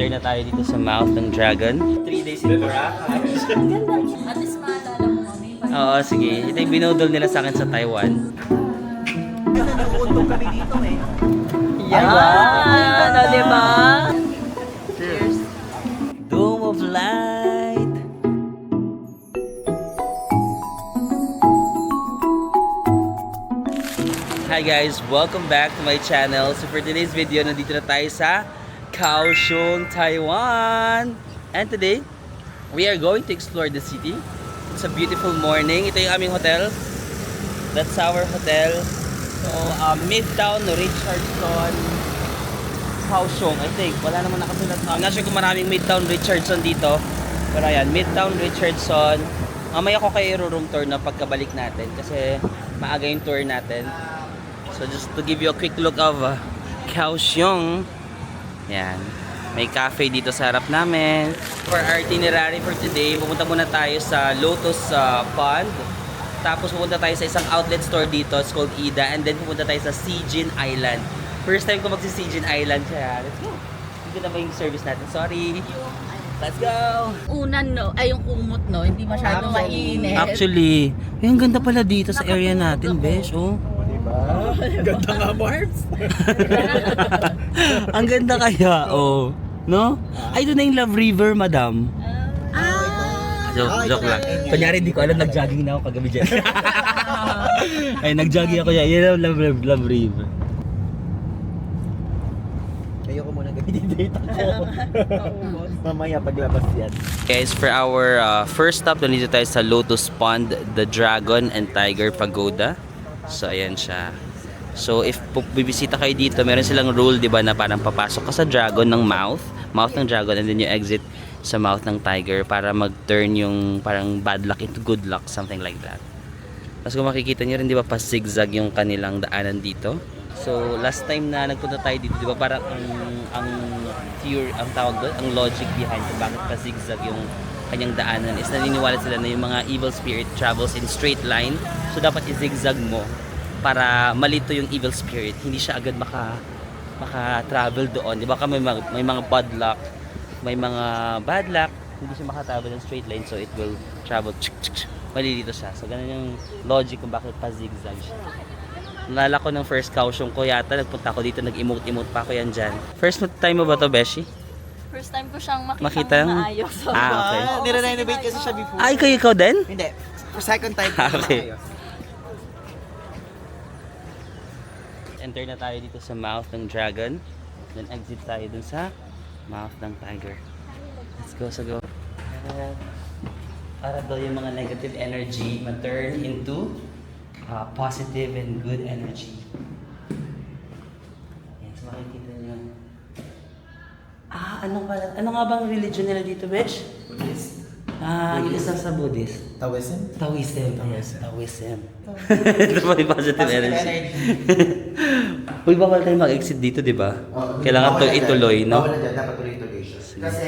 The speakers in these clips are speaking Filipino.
Enter na tayo dito sa Mouth ng Dragon. 3 days in Boracay. At least maalala mo kami. Oo, sige. Ito yung binodol nila sa akin sa Taiwan. Nag-uundong kami dito eh. Yan! Ano, diba? Cheers! Dome of Light! Hi guys! Welcome back to my channel. So for today's video, nandito na tayo sa Kaohsiung, Taiwan. And today, we are going to explore the city. It's a beautiful morning. Ito yung aming hotel. That's our hotel. So, Midtown Richardson Kaohsiung, I think. Wala naman nakasulat. I'm not sure kung maraming Midtown Richardson dito. Pero ayan, Midtown Richardson. Mamaya ko kayo room tour na pagkabalik natin. Kasi maaga yung tour natin. So just to give you a quick look of Kaohsiung. Yan. May cafe dito sa harap namin. For our itinerary for today, pupunta muna tayo sa Lotus Pond. Tapos pupunta tayo sa isang outlet store dito. It's called Ida. And then pupunta tayo sa Sijin Island. First time ko magsi-Sijin Island. Kaya let's go. Dito na ba yung service natin? Sorry. Let's go! Unan, no? Ay, yung kumot, no? Hindi masyadong mainit. Actually, yung ganda pala dito sa area natin, besh. Oh. Ganda nga, Marbs. Ang ganda kaya, oh. No? Ay, doon na yung Love River, madam. Joke lang. Kunyari, hindi ko alam, nag-jogging na ako kagabi dyan. Ay, nag-jogging ako yan. Yan ang Love River. Ayoko muna gawin-date ako. Mamaya paglabas yan. Guys, for our first stop, nandito tayo sa Lotus Pond, the Dragon and Tiger Pagoda. So, ayan siya. So, if bibisita kayo dito, meron silang rule, di ba, na parang papasok ka sa dragon ng mouth ng dragon, and then you exit sa mouth ng tiger para mag-turn yung parang bad luck into good luck, something like that. Tapos kung makikita nyo rin, di ba, pa-zigzag yung kanilang daanan dito. So, last time na nagpunta tayo dito, di ba, parang ang theory, ang tawag doon, ang logic behind kung bakit pa-zigzag yung kanyang daanan is naniniwala sila na yung mga evil spirit travels in straight line. So, dapat i-zigzag mo para malito yung evil spirit. Hindi siya agad maka-travel doon. Di ba ka may mga bad luck, may mga bad luck, hindi siya maka-travel in straight line, so it will travel malilito siya. So, ganun yung logic kung bakit pa-zigzag siya. Nalala ko ng first Kaohsiung ko yata, nagpunta ako dito, nag-emote-emote pa ako yan dyan. First time mo ba to, Beshi? First time ko siyang Makita makita ng maayos. okay. Nire-renovate kasi siya before. Ay, ikaw din? Hindi. For second time ko Okay. ayos. Enter na tayo dito sa mouth ng dragon. Then exit tayo dun sa mouth ng tiger. Let's go, so go. Para daw yung mga negative energy ma-turn into positive and good energy. Yan, so makikita nyo. Ano nga bang religion nila dito, Besh? Buddhist. Yung isa sa Buddhist. Taoism? Taoism. Taoism. Ito pa yung positive energy. Uy, bawal tayo mag-exit dito, di ba? Kailangan to ituloy, no? Bawal na dyan, dapat tuloy-tuloy siya. Kasi,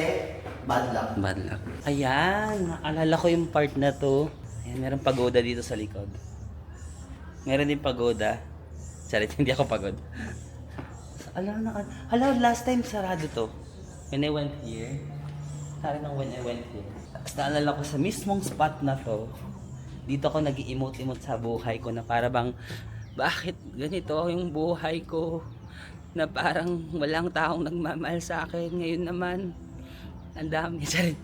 bad luck. Bad luck. Ayan, naalala ko yung part na to. Ayan, meron pagoda dito sa likod. Meron din pagoda. Charit, hindi ako pagod. Last time sarado to. When I went here. Sorry nang when I went here. Tapos naalala ko sa mismong spot na to. Dito ako nag-i-emote-emote sa buhay ko na para bang, bakit ganito yung buhay ko? Na parang walang taong nagmamahal sa akin. Ngayon naman, ang dami. Charit.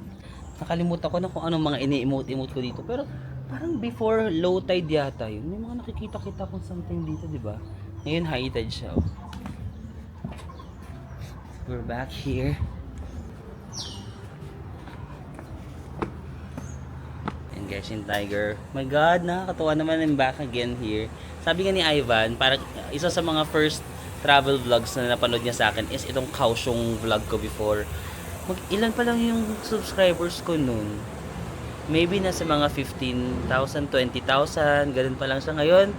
Nakalimutan ko na kung anong mga ini-emote-emote ko dito. Pero parang before low tide yata yun. May mga nakikita-kita kung something dito, di ba? Ngayon high tide siya. Oh. We're back here. And guys, yung tiger. My God, nakakatuwa naman yung back again here. Sabi nga ni Ivan, parang isa sa mga first travel vlogs na napanood niya sa akin is itong Kaohsiung vlog ko before. Ilan pa lang yung subscribers ko nun. Maybe nasa mga 15,000, 20,000, ganun pa lang siya ngayon.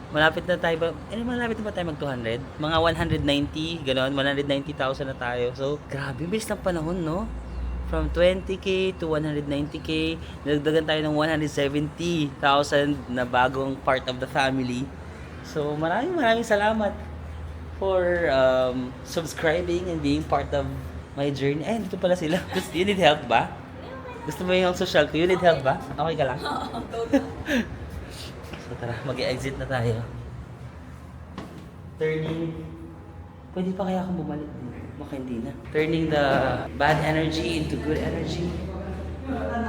Malapit na tayo ba? Malapit na ba tayo mag 200? Mga 190, ganun, 190,000 na tayo. So, grabe, bilis ng panahon, no? From 20k to 190k, nagdagan tayo ng 170,000 na bagong part of the family. So, maraming salamat for subscribing and being part of My journey. Ay, dito pala sila. You need help ba? Gusto mo yung social ko? You need help ba? Okay ka lang? So tara, mag-exit na tayo. Turning. Pwede pa kaya akong bumalik din? Baka hindi na. Turning the bad energy into good energy.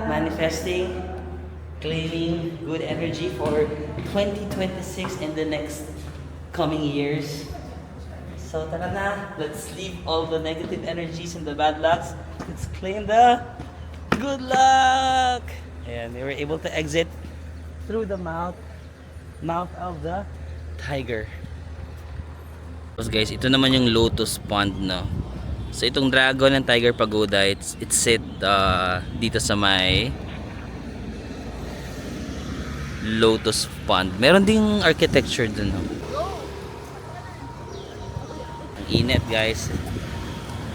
Manifesting, claiming good energy for 2026 and the next coming years. So tara na, let's leave all the negative energies and the bad lucks. Let's claim the good luck! And we were able to exit through the mouth of the tiger. So guys, ito naman yung Lotus Pond, no? So itong Dragon and Tiger Pagoda, it's sit dito sa may Lotus Pond. Meron ding architecture dun, no? Ang init, guys.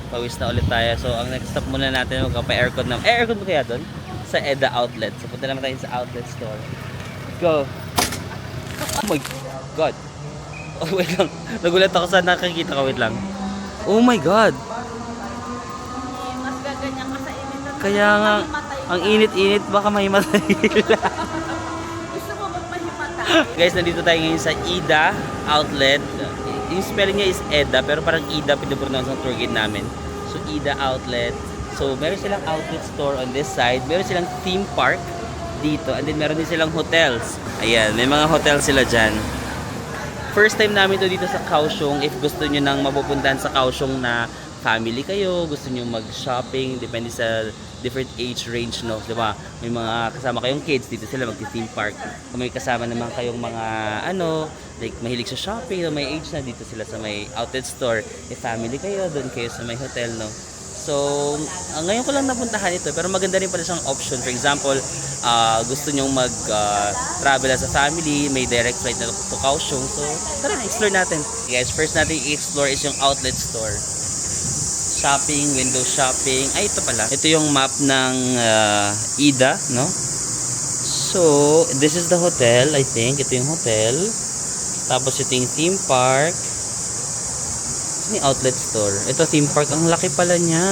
Pawis na ulit tayo. So ang next stop muna natin, magkapa-aircon na. Aircon mo kaya dun? Sa EDA Outlet. So punta naman tayo sa outlet store. Go! Oh my God! Oh, wait lang. Nagulat ako sa nakikita ko. Wait lang. Oh my God! Mas gaganyan ka sa init. Kaya nga, ang init-init, baka mahimatay. Gusto mo magpahimatay? Guys, nandito tayo ngayon sa Ida Outlet. Yung spelling niya is EDA, pero parang Ida pinapronounce ng tour guide namin. So, Ida Outlet. So, meron silang outlet store on this side. Meron silang theme park dito. And then, meron din silang hotels. Ayan, may mga hotels sila dyan. First time namin to dito sa Kaohsiung. If gusto nyo nang mapupuntahan sa Kaohsiung na family kayo, gusto nyo mag-shopping, depende sa different age range, no? Diba? May mga kasama kayong kids, dito sila mag-theme park. Kung may kasama naman kayong mga, like mahilig sa shopping, o may age na, dito sila sa may outlet store. If family kayo, doon kayo sa may hotel, no? So, ngayon ko lang napuntahan ito, pero maganda rin pala siyang option. For example, gusto nyong mag-travel as a family, may direct flight na to Kaohsiung. So, tara, explore natin. Guys, first natin i-explore is yung outlet store. Shopping, window shopping. Ay, ito pala. Ito yung map ng Ida, no? So, this is the hotel, I think. Ito yung hotel. Tapos ito yung theme park. Ito yung outlet store. Ito theme park. Ang laki pala niya.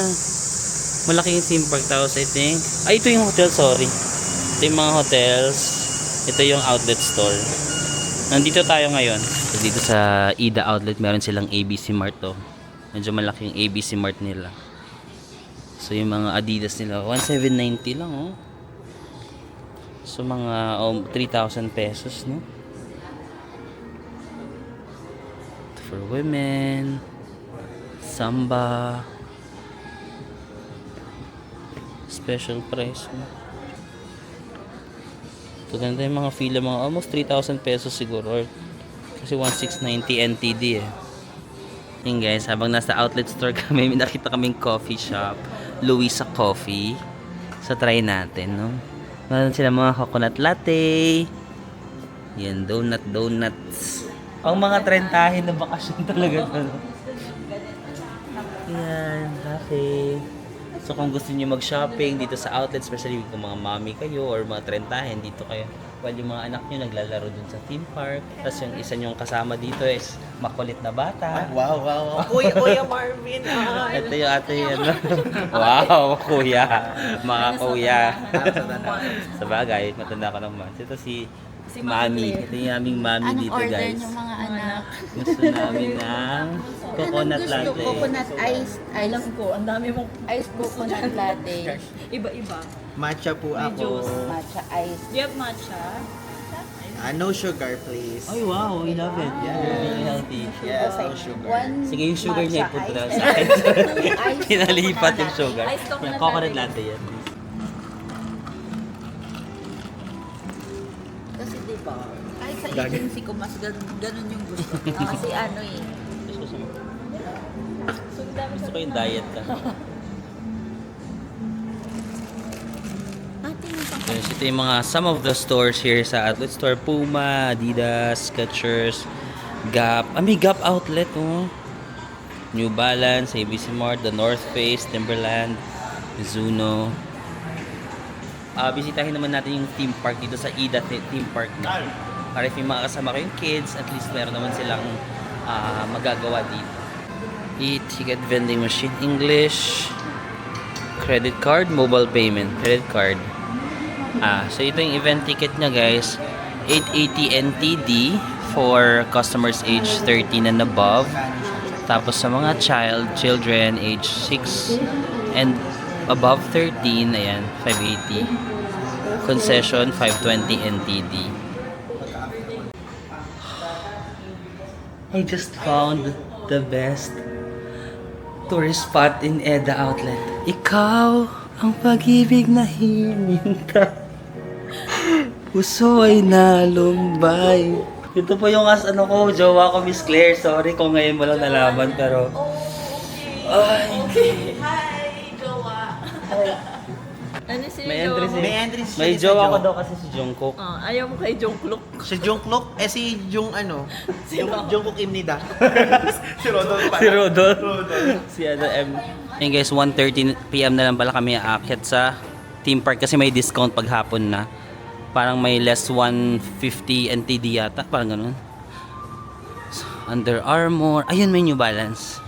Malaki yung theme park. Tapos I think, ay, ito yung hotel, sorry. Ito yung mga hotels. Ito yung outlet store. Nandito tayo ngayon. So, dito sa Ida Outlet, meron silang ABC Mart to. Medyo malaki yung ABC Mart nila. So, yung mga Adidas nila, 1,790 lang, oh. So, mga 3,000 pesos, no? For women, Samba, special price, no? So, ganda yung mga fila, mga almost 3,000 pesos siguro, or kasi 1,690 NTD, eh. Yun guys, habang nasa outlet store kami, may nakita kaming coffee shop, Luisa Coffee. So, try natin, no? Meron sila mga coconut latte. Yan, donuts. Ang mga trentahin na bakasyon talaga to, no? Yan, latte. So, kung gusto niyo mag-shopping dito sa outlet, especially kung mga mommy kayo or mga trentahin, dito kayo. While yung mga anak niyo naglalaro dun sa theme park. Tapos yung isa niyong kasama dito is makulit na bata. Wow. Kuya Marvin. Ito yung ate yan. Wow, kuya. Mga kuya. Sa bagay, matanda ko naman. Ito si Mami. Ito yung aming Mami Anong dito, order guys. ng mga anak? Gusto namin ng coconut latte. Coconut ice. Alam ko, ang dami mong ice coconut latte. Iba-iba. Matcha po May ako. juice. Matcha ice. Do you have matcha? No sugar, please. Ay, wow. I love it. Yeah. Very healthy. Yes, Okay. no sugar. One Sige, yung sugar niya matcha ipunta ice. sa akin. Ice Pinalipat yung coconut sugar. Ice coconut Yan, coconut latte. latte yan. Kasi diba, kahit sa agency ko, mas ganun yung gusto ko. Kasi ano eh. Gusto ko yung diet ka. Yes, ito yung mga some of the stores here sa outlet store. Puma, Adidas, Skechers, Gap. May Gap outlet, oh. New Balance, ABC Mart, The North Face, Timberland, Mizuno. Bisitahin naman natin yung theme park dito sa Ida theme park na. Para if may mga kasama kayong kids, at least meron naman silang magagawa dito. E-ticket vending machine. English. Credit card, mobile payment. Credit card. So ito yung event ticket niya guys. 880 NTD for customers age 13 and above. Tapos sa mga children age 6 and above 13, ayan, 580. Concession, 520 NTD. I just found the best tourist spot in Eda Outlet. Ikaw ang pag-ibig na hininta. Puso ay nalumbay. Ito po yung jowa ko, Miss Claire. Sorry kung ngayon mo lang nalaman, pero... Ay, Hi, Jowa. Ano si may Jowa entry mo? May entries siya May ni sa jowa ko Jo. daw kasi si Jungkook. Ayaw mo kay Jungkook. Si Jungkook, si Jung ano? Jungkook Imnida. Si Rodol pa. Si Rodol. Si M. Ayun guys, 1:30 PM na lang pala kami aakyat sa theme park kasi may discount paghapon na. Parang may less 150 NTD yata. Parang ganun. So, Under Armour. Ayun, may New Balance.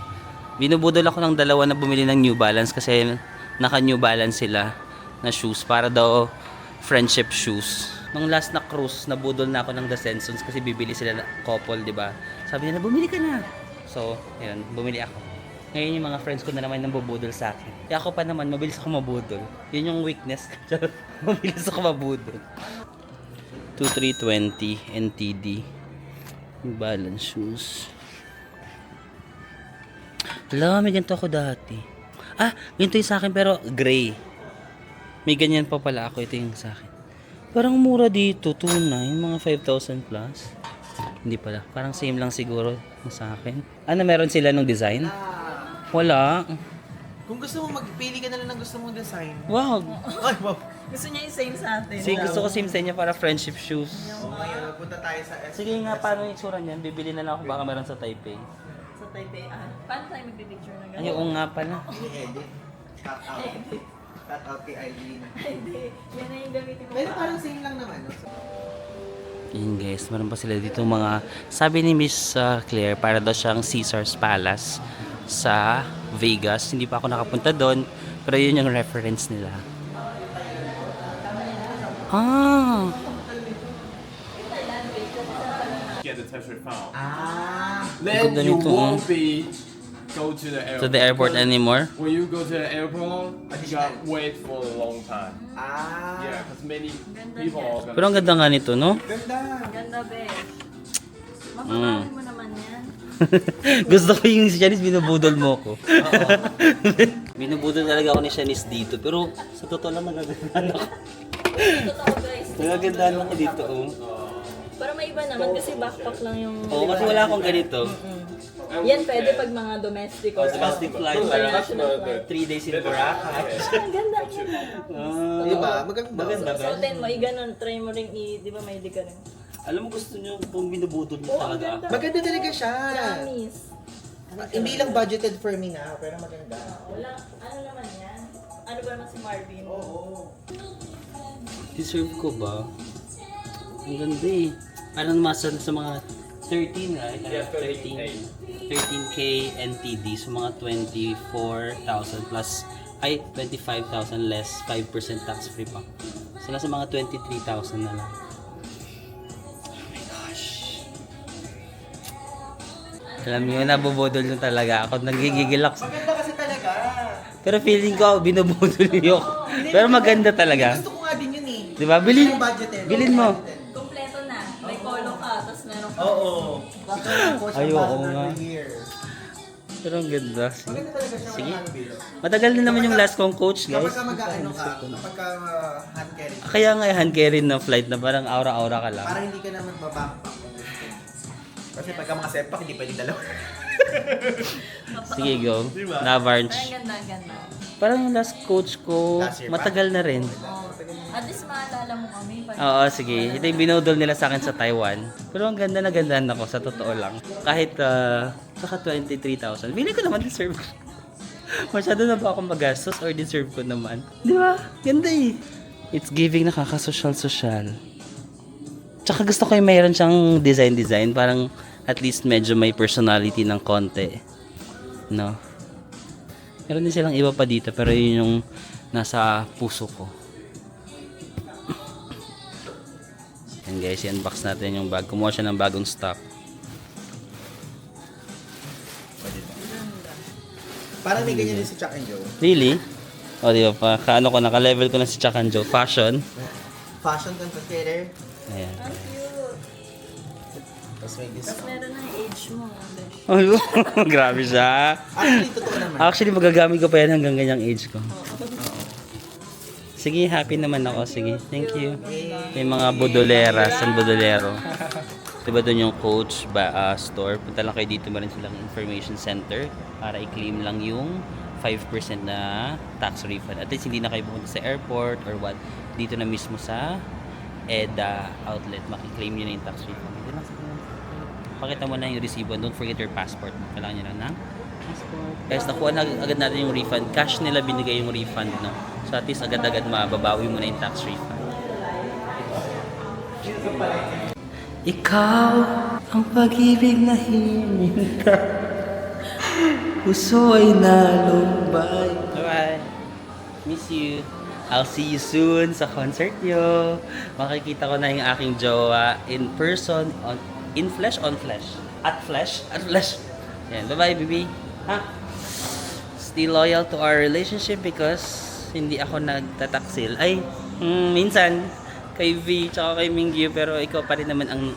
Binubudol ako ng dalawa na bumili ng New Balance kasi naka New Balance sila na shoes para daw friendship shoes. Nung last na cruise, nabudol na ako ng The Sensons kasi bibili sila na couple, di ba? Sabi nila, bumili ka na. So, ayun, bumili ako. Ngayon yung mga friends ko na naman nang bubudol sa akin. Kaya ako pa naman, mabilis ako mabudol. Yun yung weakness ko. Mabilis ako mabudol. 2320 NTD. New Balance shoes. Wala, may ganito ako dati. Ganito yung sa akin pero gray. May ganyan pa pala ako. Ito yung sa akin. Parang mura dito. 2.9. Mga 5,000 plus. Hindi pala. Parang same lang siguro yung sa akin. Meron sila ng design? Wala. Kung gusto mo, magpili ka na lang ng gusto mong design. Wow. Ay, wow. Gusto niya yung same sa atin. Gusto ko same sa inyo para friendship shoes. So, ngayon, punta tayo sa Sige nga, paano yung itsura niyan? Bibili na lang ako baka meron sa Taipei. Sa Taipei. Paano tayo magpipicture na gano'n? Ay, oo nga pala. edit. Cut out. Cut out kay Eileen. Hindi. Yan na yung gamitin mo. Pero parang same lang naman. No? Yun guys, meron pa sila dito mga, sabi ni Miss Claire, para daw siyang Caesar's Palace sa Vegas. Hindi pa ako nakapunta doon, pero yun yung reference nila. Get the tax refund. Ganda Then you nito, won't be go to the airport. To the airport Because anymore? When you go to the airport, you got wait for a long time. Yeah, because many people are gonna. Pero ang ganda nga nito, no? Ganda. Ganda, be. Mapapawin mo naman yan. Gusto ko yung si Janice, binubudol mo ko. Binubudol talaga ako ni Janice dito, pero sa totoo lang nagagandaan ako. Totoo, guys. Nagagandaan ako dito, oh. Para may iba naman kasi backpack lang yung... Oo, kasi wala akong ganito. Yan pwede pag mga domestic or Domestic flight, international flight. 3 days in Boracay. Ang ganda yan. Diba? Maganda. Maganda ba? Suotin mo, i-ganon, try mo rin di ba may di ka rin? Alam mo, gusto nyo kung binubudol mo Oo, ang talaga. ganda. Maganda talaga siya. Promise. Hindi lang budgeted for me na, pero maganda. Wala, ano naman yan? Ano ba naman si Marvin? Oo. Deserve ko ba? Ang ganda eh. Parang masa sa mga 13, right? Yeah, 13K NTD. So mga 24,000 plus, 25,000 less, 5% tax free pa. So nasa mga 23,000 na lang. Alam niyo, nabubudol nyo talaga ako. Nagigigil ako. Maganda kasi talaga. Pero feeling ko, binubudol niyo ako. Pero maganda talaga. Gusto ko nga din yun eh. Di ba? Bilhin, Yung budgeted. bilhin mo. Kompleto na. May polo ka, tapos meron ka. Oo. Baka yung coach Ay, oo ambassador nga. per year. Pero ang ganda. Sige. Maganda talaga siya. Sige. Walang bilo. Matagal na naman yung last kong coach, Kapag guys. ka mag-ano ka, kapag ka hand carry, Kaya nga hand carry na flight na parang aura-aura ka lang. para hindi ka naman mabackpack. Kasi pagka mga setpack, hindi pwede dalawa. Sige, go. Pero Navarch. ang ganda, ang ganda. Parang yung last coach ko, Last year pa? matagal na rin. Oh, at least maalala mo kami. Oo, sige. Ito yung binodol nila sa akin sa Taiwan. Pero ang ganda na gandaan ako, sa totoo lang. Kahit, saka 23,000. Feeling ko naman deserve ko. Masyado na ba akong magastos or deserve ko naman? Di ba? Ganda eh. It's giving nakakasosyal-sosyal. Tsaka gusto ko yung mayroon siyang design. Parang at least medyo may personality ng konti. No? Meron din silang iba pa dito, pero yun yung nasa puso ko. Yan guys, i-unbox natin yung bag. Kumuha siya ng bagong stock. Parang may ganyan din si Chuck and Joe. Really? O, di ba pa? Kaano ko, naka-level ko na si Chuck and Joe. Fashion. Fashion content creator. Ayan. Tapos may Tapos discount. meron na yung age mo. besh. Oh, grabe siya. Actually, totoo naman. Actually, magagamit ko pa yan hanggang ganyang age ko. Sige, happy naman ako. Sige, thank you. May mga bodoleras and bodolero. Diba doon yung Coach store? Punta lang kayo dito, meron silang information center para i-claim lang yung 5% na tax refund. At least hindi na kayo pumunta sa airport or what. Dito na mismo sa EDA outlet, makiklaim nyo na yung tax refund. Dito lang sa pakita mo na yung resibo. Don't forget your passport. Kailangan nyo lang ng passport. Guys, nakuha na agad natin yung refund. Cash nila binigay yung refund, no? So at least agad-agad mababawi mo na yung tax refund. Ikaw ang pag-ibig na hininta. Puso ay nalumbay. Bye-bye. Miss you. I'll see you soon sa concert nyo. Makikita ko na yung aking jowa in person, in flesh, on flesh. At flesh. Yan. Bye-bye, baby. Ha? Still loyal to our relationship because hindi ako nagtataksil. Ay, minsan kay V tsaka kay Mingyu, pero ikaw pa rin naman ang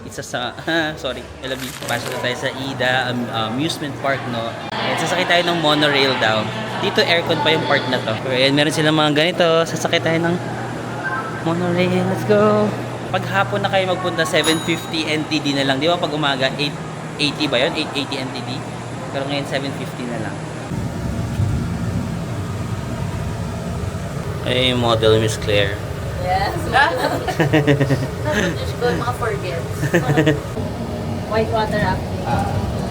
isa sa sorry, I love you. Pasok na tayo sa Ida amusement park, no? Ayan, sasakay tayo ng monorail daw. Dito aircon pa yung part na to. Pero ayan, meron silang mga ganito. Sasakay tayo ng monorail. Let's go! Pag hapon na kayo magpunta, 750 NTD na lang. Di ba pag umaga, 880 ba yun? 880 NTD. Pero ngayon, 750 na lang. Ay, model Miss Claire. Yes. British ko, mga forgets. White water rafting.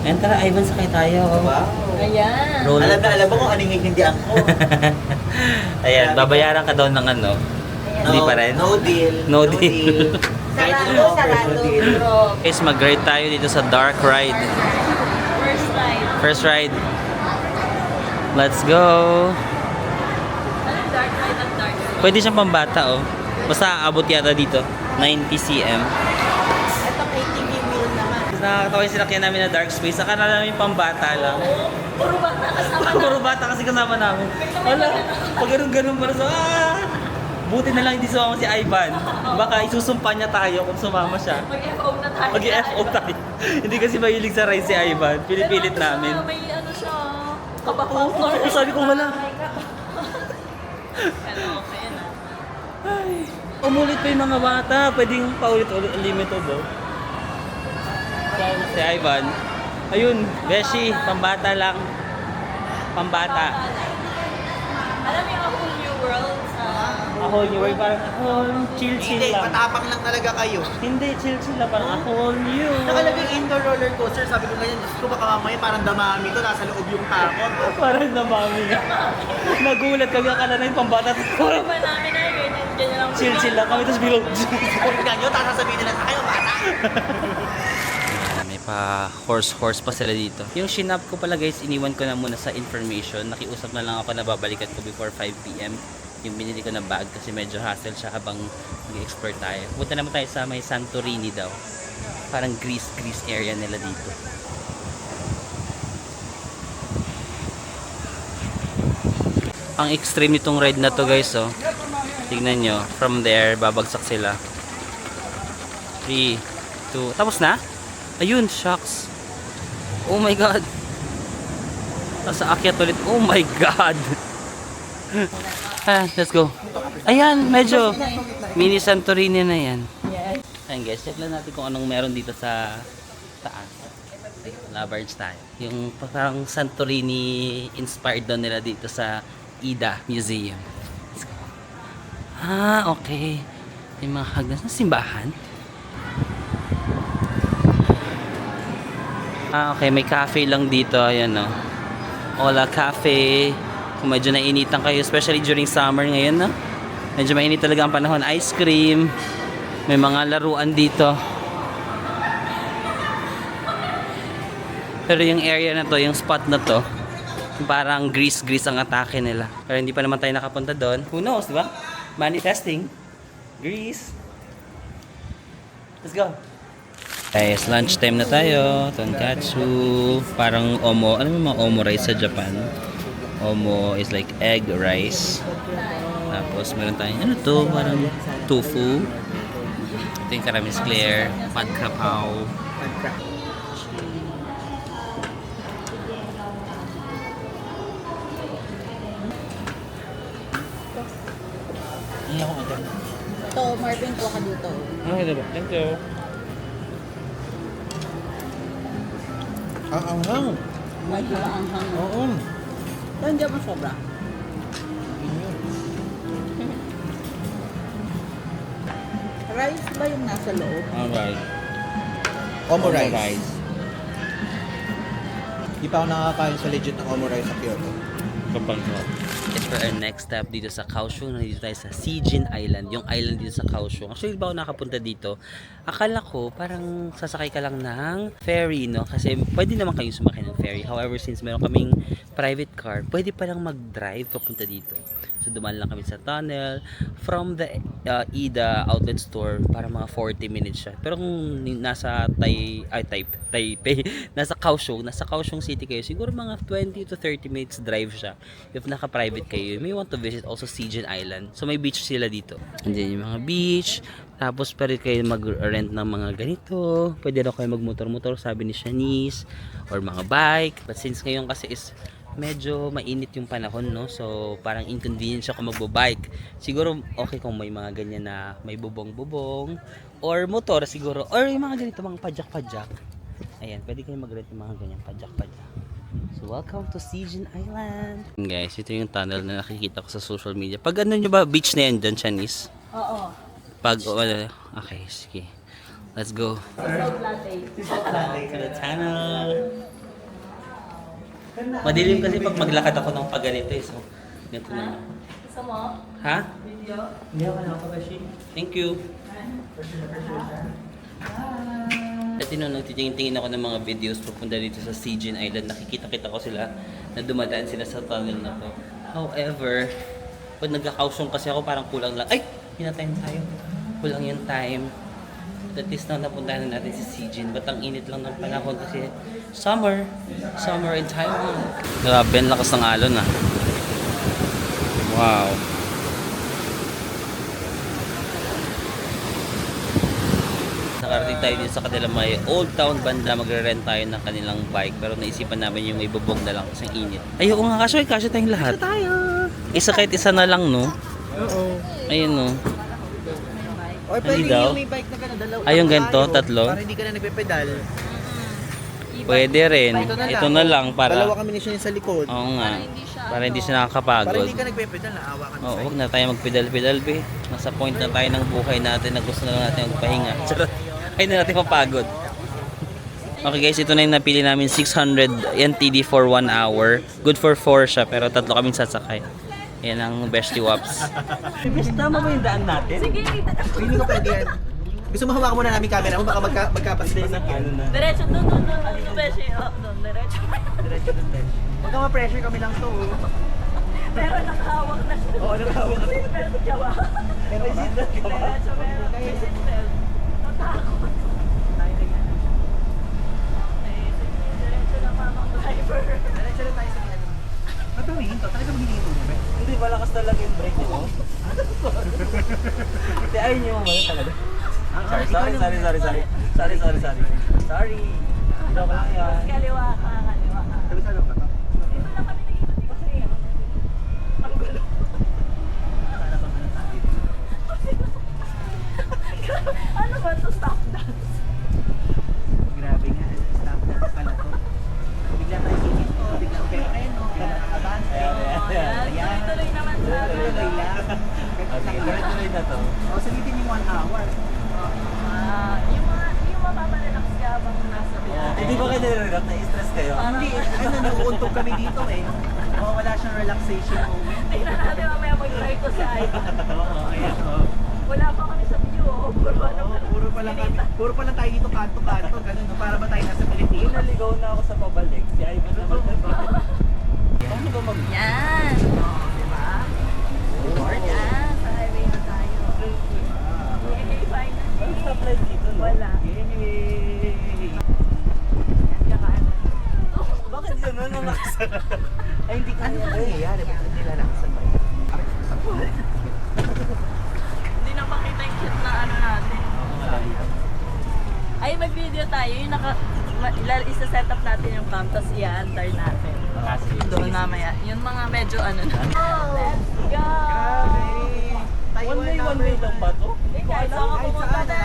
Ayan, tara, Ivan, sakay tayo. Wow. Ayan. Roller. Alam mo kung ano yung hindi ako. Ayan, babayaran ka daw ng ano. Hindi pa rin? No deal. No deal. Kahit Sarado, ano, sarado. no deal. Bro. Guys, mag-ride tayo dito sa dark ride. First time. First ride. Let's go. Anong dark ride ang dark ride? Pwede siyang pambata, oh. Basta aabot yata dito. 90 cm. Ito KTV wheel naman. Nakakatawa yung sinakyan namin na dark space. Akala namin pambata lang. Puro bata kasama na. Puro bata kasi kasama namin. Wala. Pag ganun-ganun para sa... Buti na lang hindi sumama si Ivan. Baka isusumpa niya tayo kung sumama siya. Mag-FO na tayo. Mag-FO tayo. Hindi kasi mahilig sa ride si Ivan. Pinipilit Pero ano namin. siya, may ano siya. Kapapang floor. Sabi ko, wala. Ano, okay na. Umulit pa yung mga bata. Pwedeng paulit-ulit. Unlimited, oh. Si Ivan. Ayun, Beshi. Pambata lang. Pambata. Alam mo yung A Whole New World sa... Ako, new world. Parang ako, chill-chill Hindi, lang. matapang lang talaga kayo. Hindi, chill-chill lang. Parang ako, new. Nakalagay indoor roller coaster, sabi ko ganyan, Diyos ko baka mamaya parang damami to, nasa loob yung takot. Parang namami nga. Nagulat kami, akala na yung pambata. Puro ba namin na yun? Ganyan lang. Chill-chill lang kami, tapos bilog. Tignan nyo, tapos sasabihin nila sa kayo, bata. May Pa horse pa sila dito. Yung shinap ko pala guys, iniwan ko na muna sa information. Nakiusap na lang ako na babalikan ko before 5 PM. Yung binili ko na bag kasi medyo hassle siya habang nag-explore tayo. Punta naman tayo sa may Santorini daw. Parang Greece area nila dito. Ang extreme nitong ride na to guys, oh. Tignan nyo, from there babagsak sila. 3, 2, tapos na? Ayun, shucks. Oh my god. Nasa akyat ulit. Oh my god. Let's go. Ayan, medyo mini Santorini na yan. Ayan guys, check lang natin kung anong meron dito sa taas. Labarge tayo. Yung parang Santorini inspired doon nila dito sa Ida Museum. Let's go. Okay. Yung mga hagdan sa simbahan. Okay, may cafe lang dito. Ayan, no. Ola Cafe. Kung medyo nainitan kayo, especially during summer ngayon, no? Medyo mainit talaga ang panahon. Ice cream. May mga laruan dito. Pero yung area na to, yung spot na to, parang grease ang atake nila. Pero hindi pa naman tayo nakapunta doon. Who knows, di ba? Manifesting. Greece. Let's go. Guys, lunchtime na tayo. Tonkatsu. Parang omo. Ano yung mga omo rice sa Japan? Omo is like egg rice. Tapos meron tayong ano to? Parang tofu. Ito yung karamis clear. Pad kapaw. Hindi ako order. Ito, Marvin, kuha ka dito. Okay, diba? Thank you. Ang anghang. Medyo maanghang. Oo. Pero hindi mo sobra. Rice ba yung nasa loob? Alright. Omo rice. Di pa ako nakakain sa legit ng omo rice sa Kyoto. Kapag It's for our next step dito sa Kaohsiung. Nandito tayo sa Sijin Island. Yung island dito sa Kaohsiung. Actually, ba ako nakapunta dito? Akala ko parang sasakay ka lang ng ferry, no? Kasi pwede naman kayong sumakay ng ferry. However, since meron kaming private car, pwede pa lang mag-drive papunta dito. So, dumaan lang kami sa tunnel from the Ida outlet store para mga 40 minutes siya. Pero kung nasa Taipei, nasa Kaohsiung City kayo, siguro mga 20 to 30 minutes drive siya. If naka-private kayo, you may want to visit also Sijin Island. So, may beach sila dito. And then yung mga beach, tapos pwede kayo mag-rent ng mga ganito. Pwede raw kayo mag-motor-motor, sabi ni Shanice, or mga bike. But since ngayon kasi is medyo mainit yung panahon, no? So, parang inconvenient siya kung magbo-bike. Siguro, okay kung may mga ganyan na may bubong-bubong. Or motor siguro. Or yung mga ganito, mga padyak-padyak. Ayan, pwede kayo mag-rent yung mga ganyan padyak-padyak. So, welcome to Sijin Island. Guys, ito yung tunnel na nakikita ko sa social media. Pag ano nyo ba, beach na yan dyan, Shanice? Oo. Pag, okay, sige. Let's go. Salt latte. To the tunnel. Madilim kasi pag maglakad ako ng pagganito eh. So, ganito na. Gusto mo? Ha? Video? Hindi ako nakapagashi. Thank you. Dati nung nagtitingin-tingin ako ng mga videos papunta dito sa Sijin Island, nakikita-kita ko sila na dumadaan sila sa tunnel na to. However, pag nagka-Kaohsiung kasi ako parang kulang lang. Ay! Hinatayin tayo. Kulang yung time. That is now napuntahan na natin si Sijin. Ba't ang init lang ng panahon kasi summer in Taiwan. Grabe, ang lakas ng alon ah. Wow. Nakarating tayo din sa kanila may Old Town banda. Magre-rent tayo ng kanilang bike. Pero naisipan namin yung may bubong na lang kasi ang init. Ayoko nga, kasya tayong lahat. Isa kahit isa na lang, no? Oo. Ayun, no? Or Hindi pwede daw. yung may bike na gano'n, dalawa. Ay, yung ganito, tayo, tatlo? Para hindi ka na nagpe-pedal. Pwede rin. Ito na lang para... Dalawa kami ni Shane sa likod. Oo nga. Para hindi siya Para nakakapagod. hindi ka nagpe-pedal, naawa ka na Oo, sa'yo. huwag na tayo magpedal-pedal, be. Nasa point na tayo ng buhay natin na gusto na lang natin magpahinga. Charot. Ay na natin mapagod. Okay guys, ito na yung napili namin. 600 NTD for 1 hour. Good for 4 siya, pero tatlo kaming sasakay. Yan ang bestie waps. Tama ba yung daan natin? Sige, Hindi ko pwede yan. Gusto mo hawakan muna namin camera mo, baka magkapasipasan yan. diretso doon. Dito beshi. Doon, diretso. Diretso doon, Ben. Huwag ka ma-pressure, kami lang to. Pero nakahawak na siya. Oo, nakahawak ka. Pero jawa. Pero isip ka ba? Diretso, pero may seatbelt. Natakot. Diretso na mamang driver. Diretso lang tayo sa ano. Ba't humihinto? Talaga maghihinto mo, Ben? Hindi, malakas talaga yung brake nito. Hindi, ayun yung mamaya talaga. Sorry. Sorry. Joke lang yan. Kaliwa ka. Sabi sa ano ka to? Dito lang kami nag-ikot kasi. Ang gulo. Para bang ano tayo? Ano ba ito? Stop dance. Grabe nga, stop dance pala to. Bigla tayo hihinto, bigla pero ayun o, abante. Ayan, tuloy naman sa Tuloy lang. Okay, tuloy na to. O, sabitin yung 1 hour. yung mapaparelax ka habang nasa biyahe. Hindi ba kayo nire-relax? Na-stress kayo? Hindi, ano, nauuntog kami dito eh. O, wala siyang relaxation moment. Tingnan natin mamaya mag-try ko sa iPad. Oo, ayan o. Wala pa kami sa view. Puro pa lang tayo dito kanto-kanto, ganun, no? Para ba tayo nasa Pilipinas? Naligaw na ako sa pabalik. Si Ivan na magdaba. Paano ba mag... Yan. Diba? Yan. Sa highway na tayo. Yay, finally. Stoplight dito, no? Wala. Yay! Yan ka kaano. Bakit gano'n ang nakasara? Ay, hindi ka Ano ba nangyayari? Bakit nila nakasabay? Hindi na makita yung cute na ano natin. Ay, mag-video tayo. Yung isa-set up natin yung cam, tapos i-antar natin. Doon mamaya. Yung mga medyo ano na. Let's go! One way lang ba to? Eh, kahit saan ka pumunta na.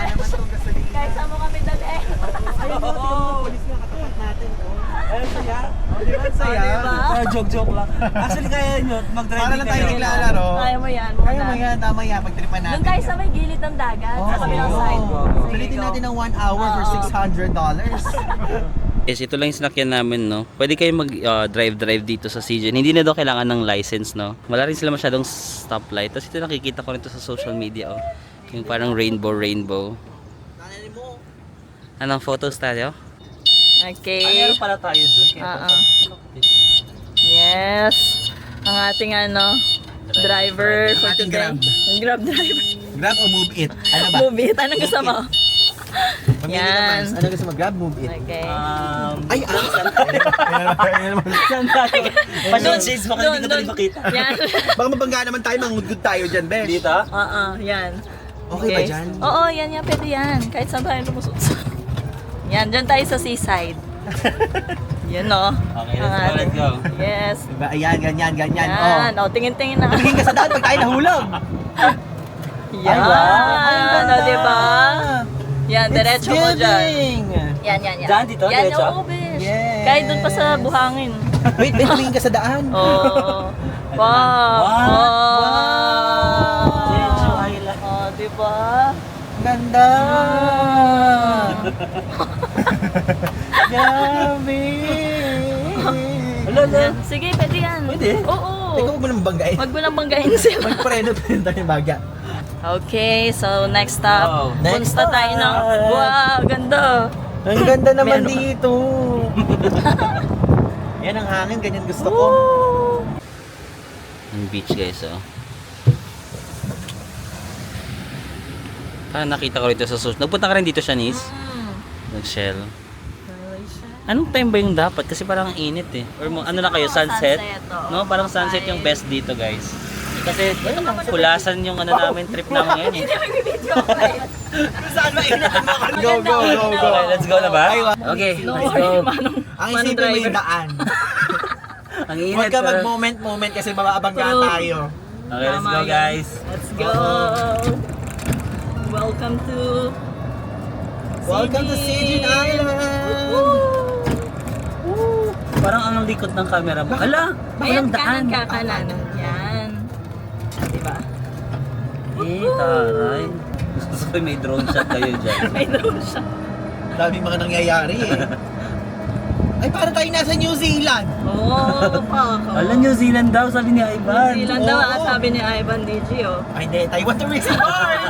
Kahit saan mo kami dali. Ayun, polis nga katapat natin. Ayun, saya. Di ba saya? Diba? Joke lang. Actually, kaya nyo, mag-driving Para lang tayo naglalaro. Kaya mo yan. Kaya mo yan, tama yan, pagtripan natin. Doon tayo sa may gilid ng dagat, sa kabilang side. Sige, Sulitin go. natin ng 1 hour for $600. Yes, ito lang yung sinakyan namin, no? Pwede kayo mag-drive dito sa CJ. Hindi na daw kailangan ng license, no? Wala rin sila masyadong stoplight. Tapos ito nakikita ko rin to sa social media, oh. Yung parang rainbow. Anong photos tayo? Okay. pala tayo doon. Yes. Ang ating driver for ating today. Grab. Ang Grab driver. Grab o move it? Ano ba? Move it. Anong gusto mo? Pamili Yan. naman. Ano gusto mo? Grab, move it. Okay. Ay, saan tayo? Saan tayo? Passion shades mo kasi hindi ko tayo makita. Yan. Baka mabangga naman tayo, mangudgod tayo dyan, Besh. Dito? Oo, yan. Okay ba dyan? Oo, yan. Pwede yan. Kahit saan tayo lumusot. Yan, dyan tayo sa seaside. Yan o. Okay, let's go. Yes. Diba? Ayan, ganyan. Yan. O, tingin-tingin na. Tingin ka sa daan pag tayo nahulog. Yan. O, diba? Yan, diretso mo dyan. Giving! Yan. Dyan, dito? Yan, Diretso? oo, besh. Yes. Kahit doon pa sa buhangin. Wait, tumingin ka sa daan. Oo. Wow. Diretso, island. Oh, diba? Ganda! Grabe! Yan. Sige, pwede yan. Pwede? Oo. Ikaw mo nang banggain. Wag mo lang banggain sila. Magpreno tayo baga. Okay, so next stop. Wow. Next Punta tayo ng... stop. Wow, ganda. Ang ganda naman Meron. dito. Yan ang hangin, ganyan gusto ko. Woo! Ang beach, guys, oh. Parang nakita ko rito sa social. Nagpunta ka rin dito, Shanice? Nag-shell. Anong time ba yung dapat? Kasi parang ang init eh. Or ano na kayo, sunset? oo. No, parang sunset yung best dito, guys. Kasi kulasan yung ano namin, trip namin ngayon eh. Saan ba inatan mo? Go. Okay, let's go na ba? Okay, let's go. Ang isipin mo yung daan. Ang init. Huwag ka pero- mag-moment kasi mababangga True. tayo. Okay, let's go, guys. Let's go. Welcome to Welcome to Sijin Island! Parang ang likod ng camera mo. Hala, Ayan, walang daan. kanan. Yan. Diba? Eh, taray. Gusto ko may drone shot kayo dyan. May drone siya. Daming mga nangyayari eh. Ay, parang tayo nasa New Zealand! Oo, Hala, New Zealand daw, sabi ni Ivan. New Zealand daw, Oo. sabi ni Ivan DG, oh. Ay, hindi. Taiwan Tourism Board!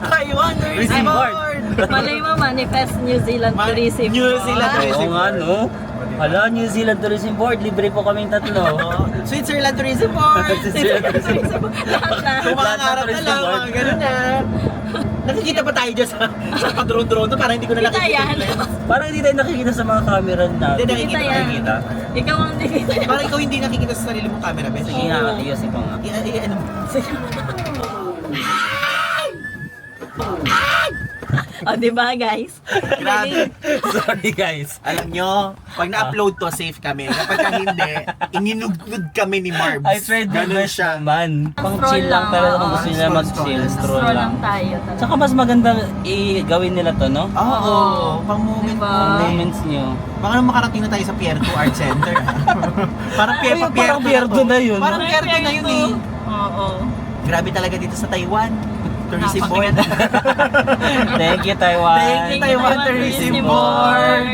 Taiwan Tourism Tourism Board. Board! Malay mo, manifest New Zealand Tourism. New Zealand Ah. Tourism. Oo nga, no? Hala, New Zealand Tourism Board, libre po kaming tatlo. Switzerland Tourism Board! Switzerland Tourism Board. Kung mangarap na lang, mga ganun na. Nakikita pa tayo dyan sa padrone-drone to, parang hindi ko na Kita nakikita. yan. Parang hindi tayo nakikita sa mga camera natin. Hindi Kita nakikita. yan. Nakikita? Ikaw ang nakikita yan. Parang ikaw hindi nakikita sa sarili mong camera, Ben. Sige nga, atiyosin ko nga. Ano? O, diba guys? Grabe. Sorry, guys. Alam nyo, pag na-upload to, safe kami. Kapag ka hindi, ininugod kami ni Marbs. I tried my Ganun best siya. naman. Pang Stroll chill lang, lang, pero oo. kung gusto nila mag-chill, stroll Stroll lang. lang tayo. talaga. Tsaka mas maganda i-gawin nila to, no? Oo, pang moment Diba? Ang mo. moments nyo. Baka naman makarating na tayo sa Pier 2 Art Center. Parang Pier Ay, parang Pier 2 na yun. Parang Pier 2 na yun eh. Oo. Grabe talaga dito sa Taiwan. Tourism Board. Thank you, Taiwan. Thank you, Taiwan Tourism Board.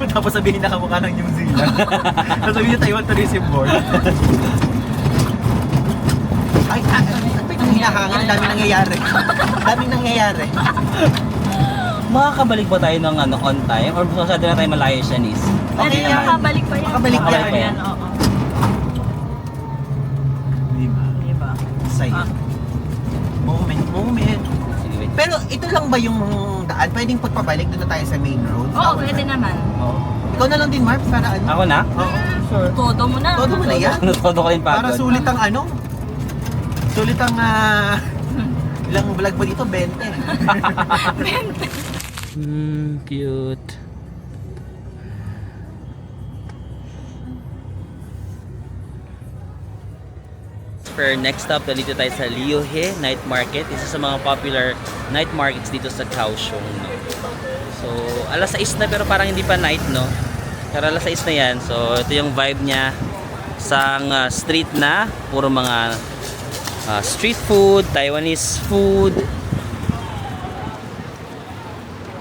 Tapos sabihin na kamukha ng New Zealand. Sabihin niyo Taiwan Tourism Board. Ay, hinahangin, ang daming nangyayari. Daming nangyayari. Makakabalik ba tayo ng on time? Or masyado na tayo malayo siya, Nis? Okay Pero naman. makabalik pa yan. Makabalik pa yan. Oo. Diba? Diba? Saya. Moment. Sige, wait. Pero ito lang ba yung daan? Pwedeng pagpabalik doon na tayo sa main road? Oo, pwede naman. Oo. Ikaw na lang din, Mark, para ano? Ako na? Oo. Sure. Todo mo na. Todo mo na yan. Todo ko yung Para pagod. sulit ang ano? Sulit ang ilang vlog mo dito? 20. Cute. For next stop, dito tayo sa Liuhe Night Market. Isa sa mga popular night markets dito sa Kaohsiung. No? So, alas 6 na pero parang hindi pa night, no? Pero alas 6 na yan. So, ito yung vibe niya sa street na. Puro mga street food, Taiwanese food.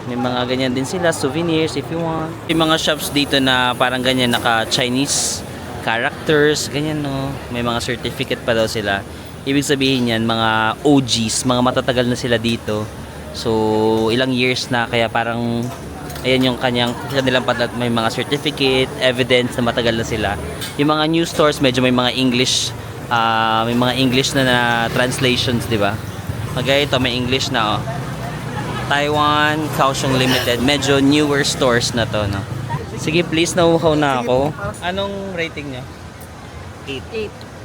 May mga ganyan din sila, souvenirs if you want. May mga shops dito na parang ganyan, naka-Chinese characters, ganyan no. May mga certificate pa daw sila. Ibig sabihin yan, mga OGs, mga matatagal na sila dito. So, ilang years na, kaya parang ayan yung kanilang may mga certificate, evidence na matagal na sila. Yung mga new stores, medyo may mga English na translations, di ba? Kagaya ito, may English na oh. Taiwan, Kaohsiung Limited. Medyo newer stores na to, no? Sige, please, nauuhaw na ako. Anong rating niya? 8.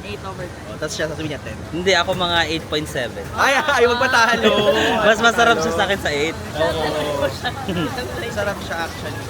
8 over 10. Oh, tapos siya sasabihin niya 10. Hindi, ako mga 8.7. Ay, magpatalo. Mas masarap siya sa akin sa 8. Sarap siya actually.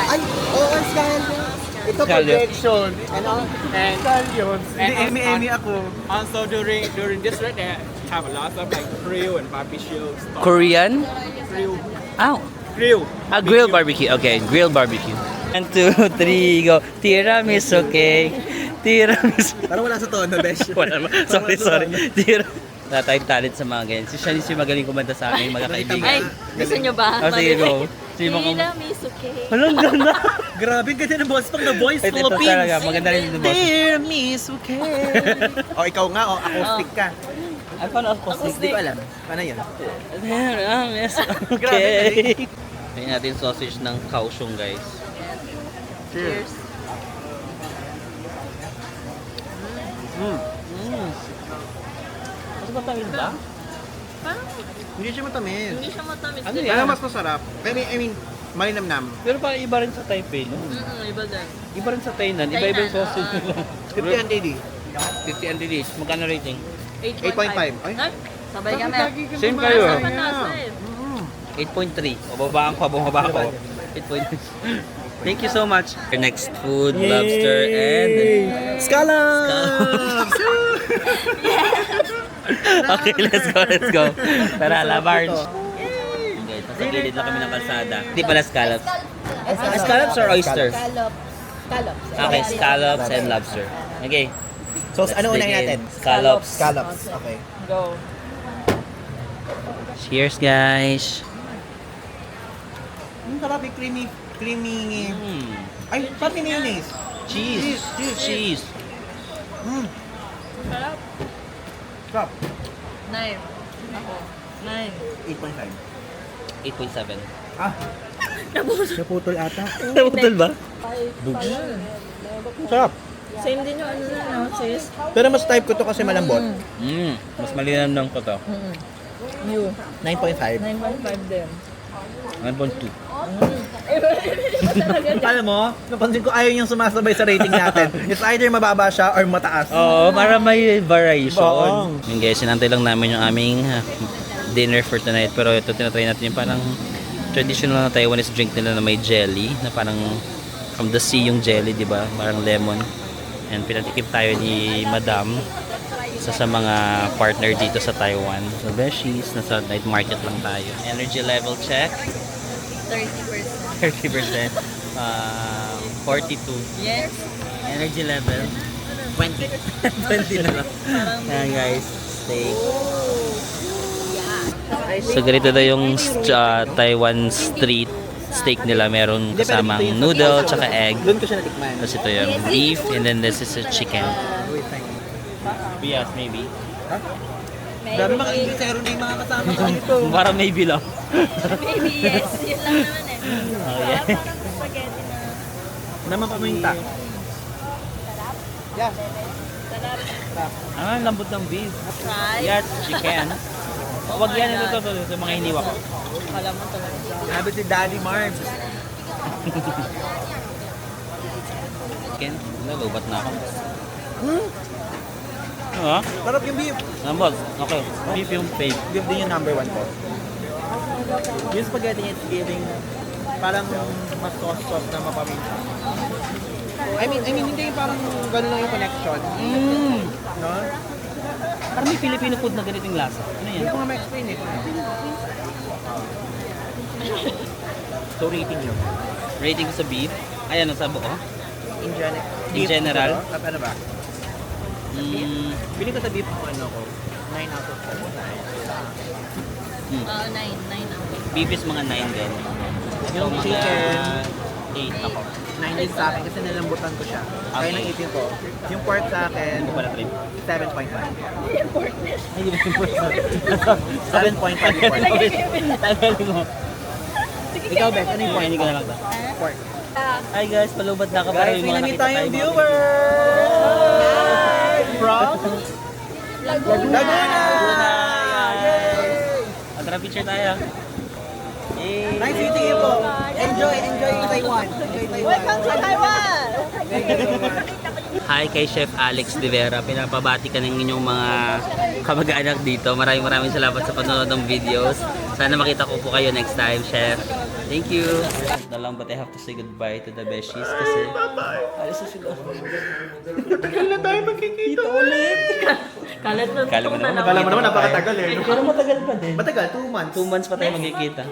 Ay, oo, Scallions. Ito Scallions. projection. Ano? And Scallions. Hindi, Emi ako. also during this ride, they have a lot of like grill and barbecue stuff. Korean? Grill. Ow! Grill. Grilled barbecue. Okay, grilled barbecue. 1, 2, 3, go. Tiramisu cake. Tiramisu. Parang wala sa tono, Besh. Wala naman. Sorry. Wala tayong talent sa mga ganyan. Si Shanice yung magaling kumanta sa aming mga Ay, kaibigan. gusto nyo ba? Oh, sige, go. Sige, mo kung... Tiramisu cake. Walang ganda. Grabe, ganda ng boss pang The Voice Ito talaga, maganda rin yung boss. Tiramisu cake. O, ikaw nga, o, acoustic ka. Ay, paano ako? Hindi ko alam. Paano yun? Tiramisu Grabe, cake. Tingnan natin sausage ng Kaohsiung, guys. Cheers. Mas matamis ba? Parang Hindi siya matamis. hindi siya matamis. Ano din. yan? Mas masarap. Pero, I mean, malinamnam. Pero parang iba rin sa Taipei, no? Iba din. Iba rin sa Tainan. Iba-iba yung sausage nila. 50 and DD. 50 and release. Magkano rating? 8.5. Ay. Ay, sabay kami. Same kayo. Sa patasa eh. 8.3. O babaan ko, bumaba ko. 8.3. Thank you so much. Your next food, lobster and... Scallops! Okay, let's go. Tara, Labarge. Okay, nasa gilid lang kami ng kalsada. Hindi pala scallops. Scallops or oyster? Scallops. Okay, scallops and lobster. Okay. So, let's ano unahin begin. natin? Scallops. Scallops. Okay. Go. Cheers, guys. Ang sarap, creamy. Ay, pati mayonnaise. Cheese. Cheese. Sarap. Sarap. 9. Ako. 9. 8.5. 8.7. Ah. Naputol ata. Naputol ba? Sarap. Same din yung ano na, no? Sis? Pero mas type ko to kasi malambot. Mas malinam lang ko to. You. 9.5. 9.5 din. 9.2. Alam mo, napansin ko ayaw niyang sumasabay sa rating natin. It's either mababa siya or mataas. Oo, para may variation. Oo. Yung guys, sinantay lang namin yung aming dinner for tonight. Pero ito, tinatry natin yung parang traditional na Taiwanese drink nila na may jelly. Na parang from the sea yung jelly, di ba? Parang lemon. And pinatikip tayo ni Madam. Isa sa mga partner dito sa Taiwan. So, beshies, nasa night market lang tayo. Energy level check. 30%. 30%. 42. Yes. Energy level. 20. 20 na lang. Ayan guys, steak. So ganito daw yung Taiwan street steak nila. Meron kasamang noodle, tsaka egg. Doon ko siya natikman. Tapos ito yung beef, and then this is a chicken. Yes, maybe. Huh? Dami mga Inglesero na yung mga kasama ko dito. Parang maybe lang. Maybe yes. Yun lang naman eh. Oh, yeah. Parang spaghetti na. Naman paminta. Yeah. Sarap. Ah, lambot ng beef. Try. Yeah, chicken. Wag yan ito sa mga hiniwa ko. Kala mo talaga. Sabi si Daddy Marbs. Chicken? Nalubat na ako. Ah, Sarap yung beef. lambot. Okay. Beef yung fave. Beef din yung number 1 ko. Yung spaghetti niya, it's giving parang mas sauce na mapaminta. I mean, hindi parang gano'n lang yung connection. No? Parang may Filipino food na ganitong lasa. Ano Hindi yan? ko nga ma-explain eh. So rating nyo? Rating ko sa beef. Ayan, sa buo. In general? Ano ba? Feeling ko sa beef ko, ano ko, 9 out of 10. Oo, 9 ako. Beef is mga 9 din. Yung So, mga chicken, 8 ako. 9 din sa akin kasi nalambutan ko siya. Kaya Okay. nang itin ko. Yung pork sa akin, Hindi ko pala trip. 7.5. Hindi ba yung pork? 7.5 yung pork. Tagalin mo. Ikaw, Beth, ano yung pork? Hindi ko na lang to. Pork. Hi guys, palubad na ako para Guys, yung may mga namit nakita tayong tayong viewers! From Laguna! At tara picture tayo. Yay! Nice meeting you po. Enjoy Taiwan. Enjoy Taiwan. Welcome to Taiwan! Hi kay Chef Alex De Vera. Pinapabati ka ng inyong mga kamag-anak dito. Maraming salamat sa panonood ng videos. Sana makita ko po kayo next time, Chef. Thank you. Na lang, but I have to say goodbye to the Beshies kasi alis na sila. Tagal na tayo magkikita ulit. Kala mo naman napakatagal eh. Pero matagal pa din. Matagal, 2 months. 2 months pa tayo magkikita.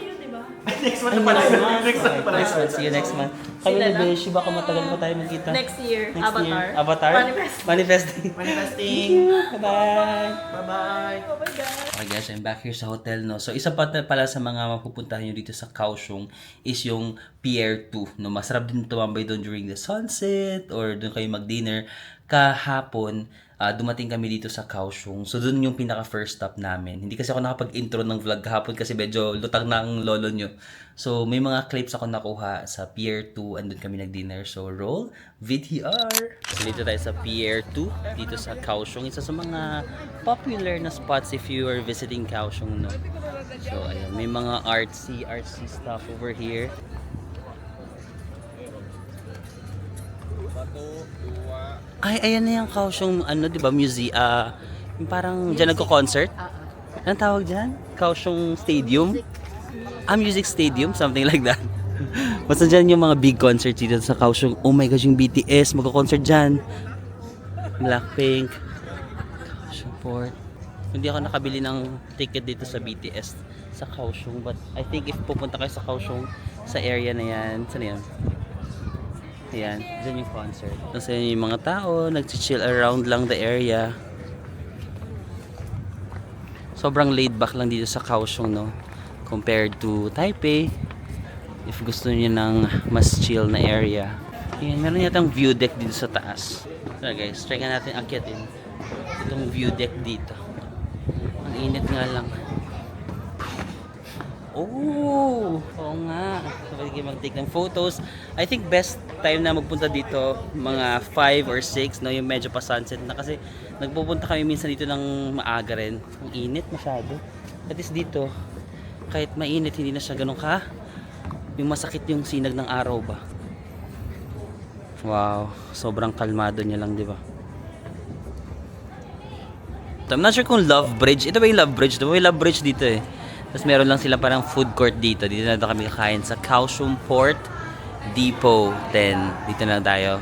Next month na pala. Next month pala. Next month. See you next month. Kayo ni Beshi, baka matagal pa tayo magkita. Next year, Next Avatar. year. Avatar? Manifest. Manifesting. Manifesting. Bye-bye. Bye-bye. Okay guys, I'm back here sa hotel, no. So isa pa pala sa mga mapupuntahan nyo dito sa Kaohsiung is yung Pier 2, no. Masarap din tumambay doon during the sunset or doon kayo mag-dinner. Kahapon, dumating kami dito sa Kaohsiung. So doon yung pinaka first stop namin. Hindi kasi ako nakapag-intro ng vlog kahapon kasi medyo lutang na ang lolo nyo. So may mga clips ako nakuha sa Pier 2 and doon kami nag-dinner. So roll VTR. So dito tayo sa Pier 2 dito sa Kaohsiung. Isa sa mga popular na spots if you are visiting Kaohsiung, no. So ayun, may mga artsy stuff over here. Ay, ayan na yung Kaohsiung, ano, di ba, museum, yung parang dyan nagko-concert. Anong tawag dyan? Kaohsiung Stadium? Music Stadium, something like that. Basta dyan yung mga big concerts dito sa Kaohsiung. Oh my gosh, yung BTS, magko-concert dyan. Blackpink, Kaohsiung Port. Hindi ako nakabili ng ticket dito sa BTS sa Kaohsiung, but I think if pupunta kayo sa Kaohsiung, sa area na yan, saan yan? Ayan, dyan yung concert. Tapos ayan yung mga tao, nag-chill around lang the area. Sobrang laid back lang dito sa Kaohsiung, no? Compared to Taipei. If gusto niyo ng mas chill na area. Ayan, meron yatang view deck dito sa taas. So guys, try nga natin akyatin itong view deck dito. Ang init nga lang. Oh, oo nga. Pwede kayo mag-take ng photos. I think best time na magpunta dito mga 5 or 6, no, yung medyo pa sunset na kasi nagpupunta kami minsan dito ng maaga rin. Ang init masyado. At least dito, kahit mainit, hindi na siya ganun ka. Yung masakit yung sinag ng araw ba. Wow, sobrang kalmado niya lang, di ba? I'm not sure kung Love Bridge. Ito ba yung Love Bridge? Ito ba yung Love Bridge dito eh? Tapos meron lang sila parang food court dito. Dito na kami kakain sa Kaohsiung Port Depot 10. Dito na tayo.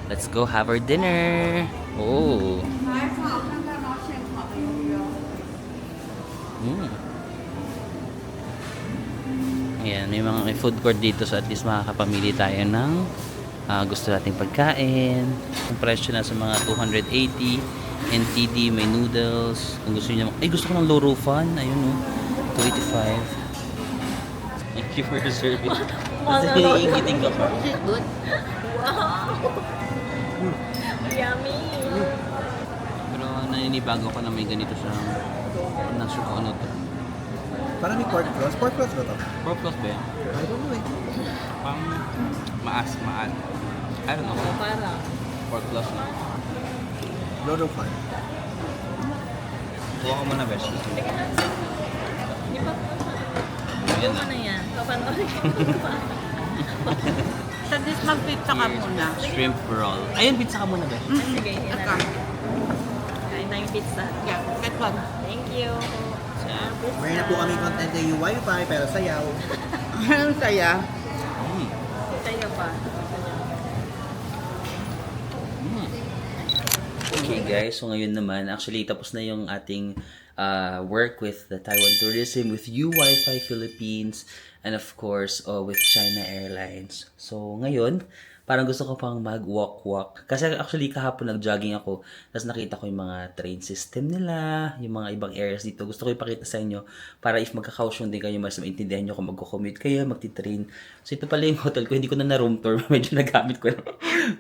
Let's go have our dinner. Oh. Ayan, may food court dito so at least makakapamili tayo ng gusto nating pagkain. Ang presyo na sa mga 280 NTD, may noodles. Kung gusto niyo, ay gusto ko ng loro fan. Ayun oh. 285. Thank you for the service. Kasi hiniingiting ka pa. Good. Wow! Yummy! Pero ano naninibago ko na may ganito siya. I'm not sure kung ano to. Parang may pork floss. Pork floss ba to? Pork plus ba yan? I don't know eh. Pang maas. I don't know. Parang. Pork plus na. Load of fun. Kuha ko muna, Besh. Hindi pa. Ayan na. Ano yan? Papanoorin ko pa. Sa this mag-pizza ka muna. Shrimp roll. Ayun, pizza ka muna, Besh. Sige, yun na. Kain tayong pizza. Yeah, get one. Thank you. Meron na po kami content na yung wifi pero sayaw. Ang saya. Sa'yo pa. Okay guys, so ngayon naman, actually tapos na yung ating work with the Taiwan Tourism, with U-Wi-Fi Philippines, and of course, with China Airlines. So ngayon, parang gusto ko pang mag-walk-walk. Kasi actually kahapon nag-jogging ako, tapos nakita ko yung mga train system nila, yung mga ibang areas dito. Gusto ko ipakita sa inyo para if magkakausyon din kayo, mas maintindihan nyo kung magko-commute kayo, magti-train. So ito pala yung hotel ko, hindi ko na room tour, medyo nagamit ko na.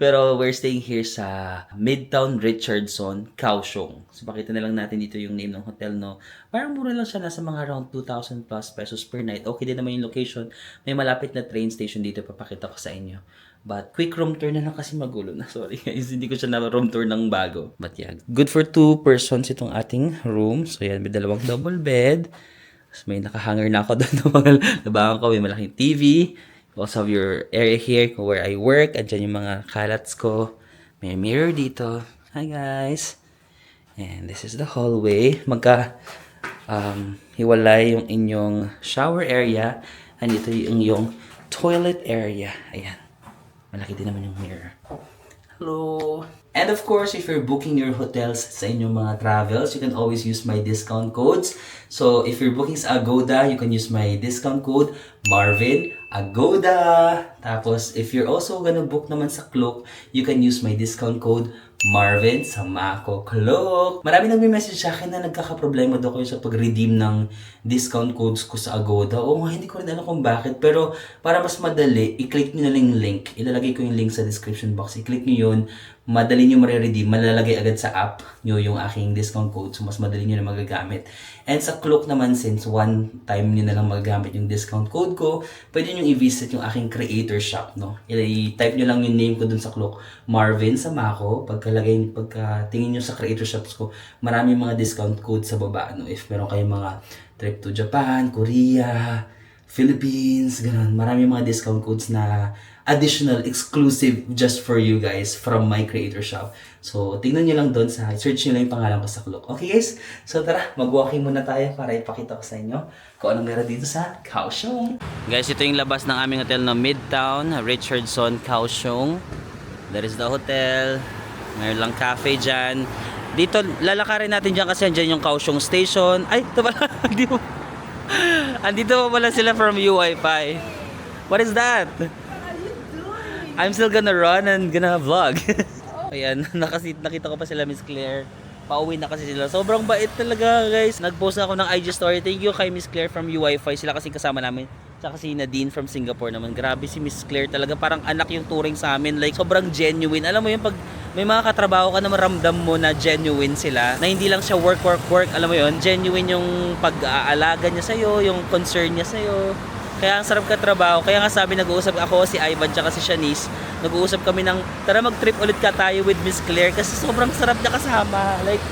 Pero we're staying here sa Midtown Richardson, Kaohsiung. So pakita na lang natin dito yung name ng hotel, no. Parang mura lang siya, nasa mga around 2,000 plus pesos per night. Okay din naman yung location. May malapit na train station dito, papakita ko sa inyo. But quick room tour na lang kasi magulo na. Sorry guys, hindi ko siya na room tour ng bago. But yeah, good for 2 persons itong ating room. So yan, may dalawang double bed. Tapos may nakahanger na ako doon ng mga labangan ko. May malaking TV. You also have your area here where I work. Andyan yung mga kalats ko. May mirror dito. Hi guys. And this is the hallway. Hiwalay yung inyong shower area. And ito yung iyong toilet area. Ayan. Malaki din naman yung mirror. Hello! And of course, if you're booking your hotels sa inyong mga travels, you can always use my discount codes. So, if you're booking sa Agoda, you can use my discount code, Marvin Agoda. Tapos, if you're also gonna book naman sa Klook, you can use my discount code, Marvin Samako Klook. Marami nagme-message sa akin na nagkakaproblema daw kayo sa pag-redeem ng discount codes ko sa Agoda. Oo nga, hindi ko rin alam kung bakit. Pero para mas madali, i-click nyo na lang yung link. Ilalagay ko yung link sa description box. I-click nyo yun. Madali nyo mariredeem. Malalagay agad sa app nyo yung aking discount code. So, mas madali nyo na magagamit. And sa Klook naman, since one time nyo na lang magagamit yung discount code ko, pwede nyo i-visit yung aking creator shop, no? I-type nyo lang yung name ko dun sa Klook, Marvin Samako. Pagkatingin nyo sa creator shops ko, marami mga discount code sa baba, no? If meron kayong mga trip to Japan, Korea, Philippines, ganun. Marami mga discount codes na additional, exclusive just for you guys from my creator shop. So, tingnan nyo lang doon search nyo lang yung pangalan ko sa Klook. Okay guys? So tara, mag-walking muna tayo para ipakita ko sa inyo kung anong meron dito sa Kaohsiung. Guys, ito yung labas ng aming hotel na Midtown Richardson, Kaohsiung. That is the hotel. Mayroon lang cafe dyan. Dito, lalakarin natin dyan kasi dyan yung Kaohsiung Station. Ay, ito pala. Andito pa pala sila from U-Wi-Fi. What is that? I'm still gonna run and gonna vlog. Ayan, nakita ko pa sila, Miss Claire. Pauwi na kasi sila. Sobrang bait talaga, guys. Nag-post ako ng IG story. Thank you kay Miss Claire from U-Wi-Fi. Sila kasi kasama namin. Tsaka si Nadine from Singapore naman. Grabe si Miss Claire talaga. Parang anak yung turing sa amin. Like, sobrang genuine. Alam mo yung pag may mga katrabaho ka na maramdam mo na genuine sila. Na hindi lang siya work. Alam mo yun? Genuine yung pag-aalaga niya sa'yo. Yung concern niya sa'yo. Kaya ang sarap katrabaho. Kaya nga sabi, nag-uusap ako, si Ivan, tsaka si Shanice. Nag-uusap kami ng, tara mag-trip ulit ka tayo with Miss Claire. Kasi sobrang sarap niya kasama. Like,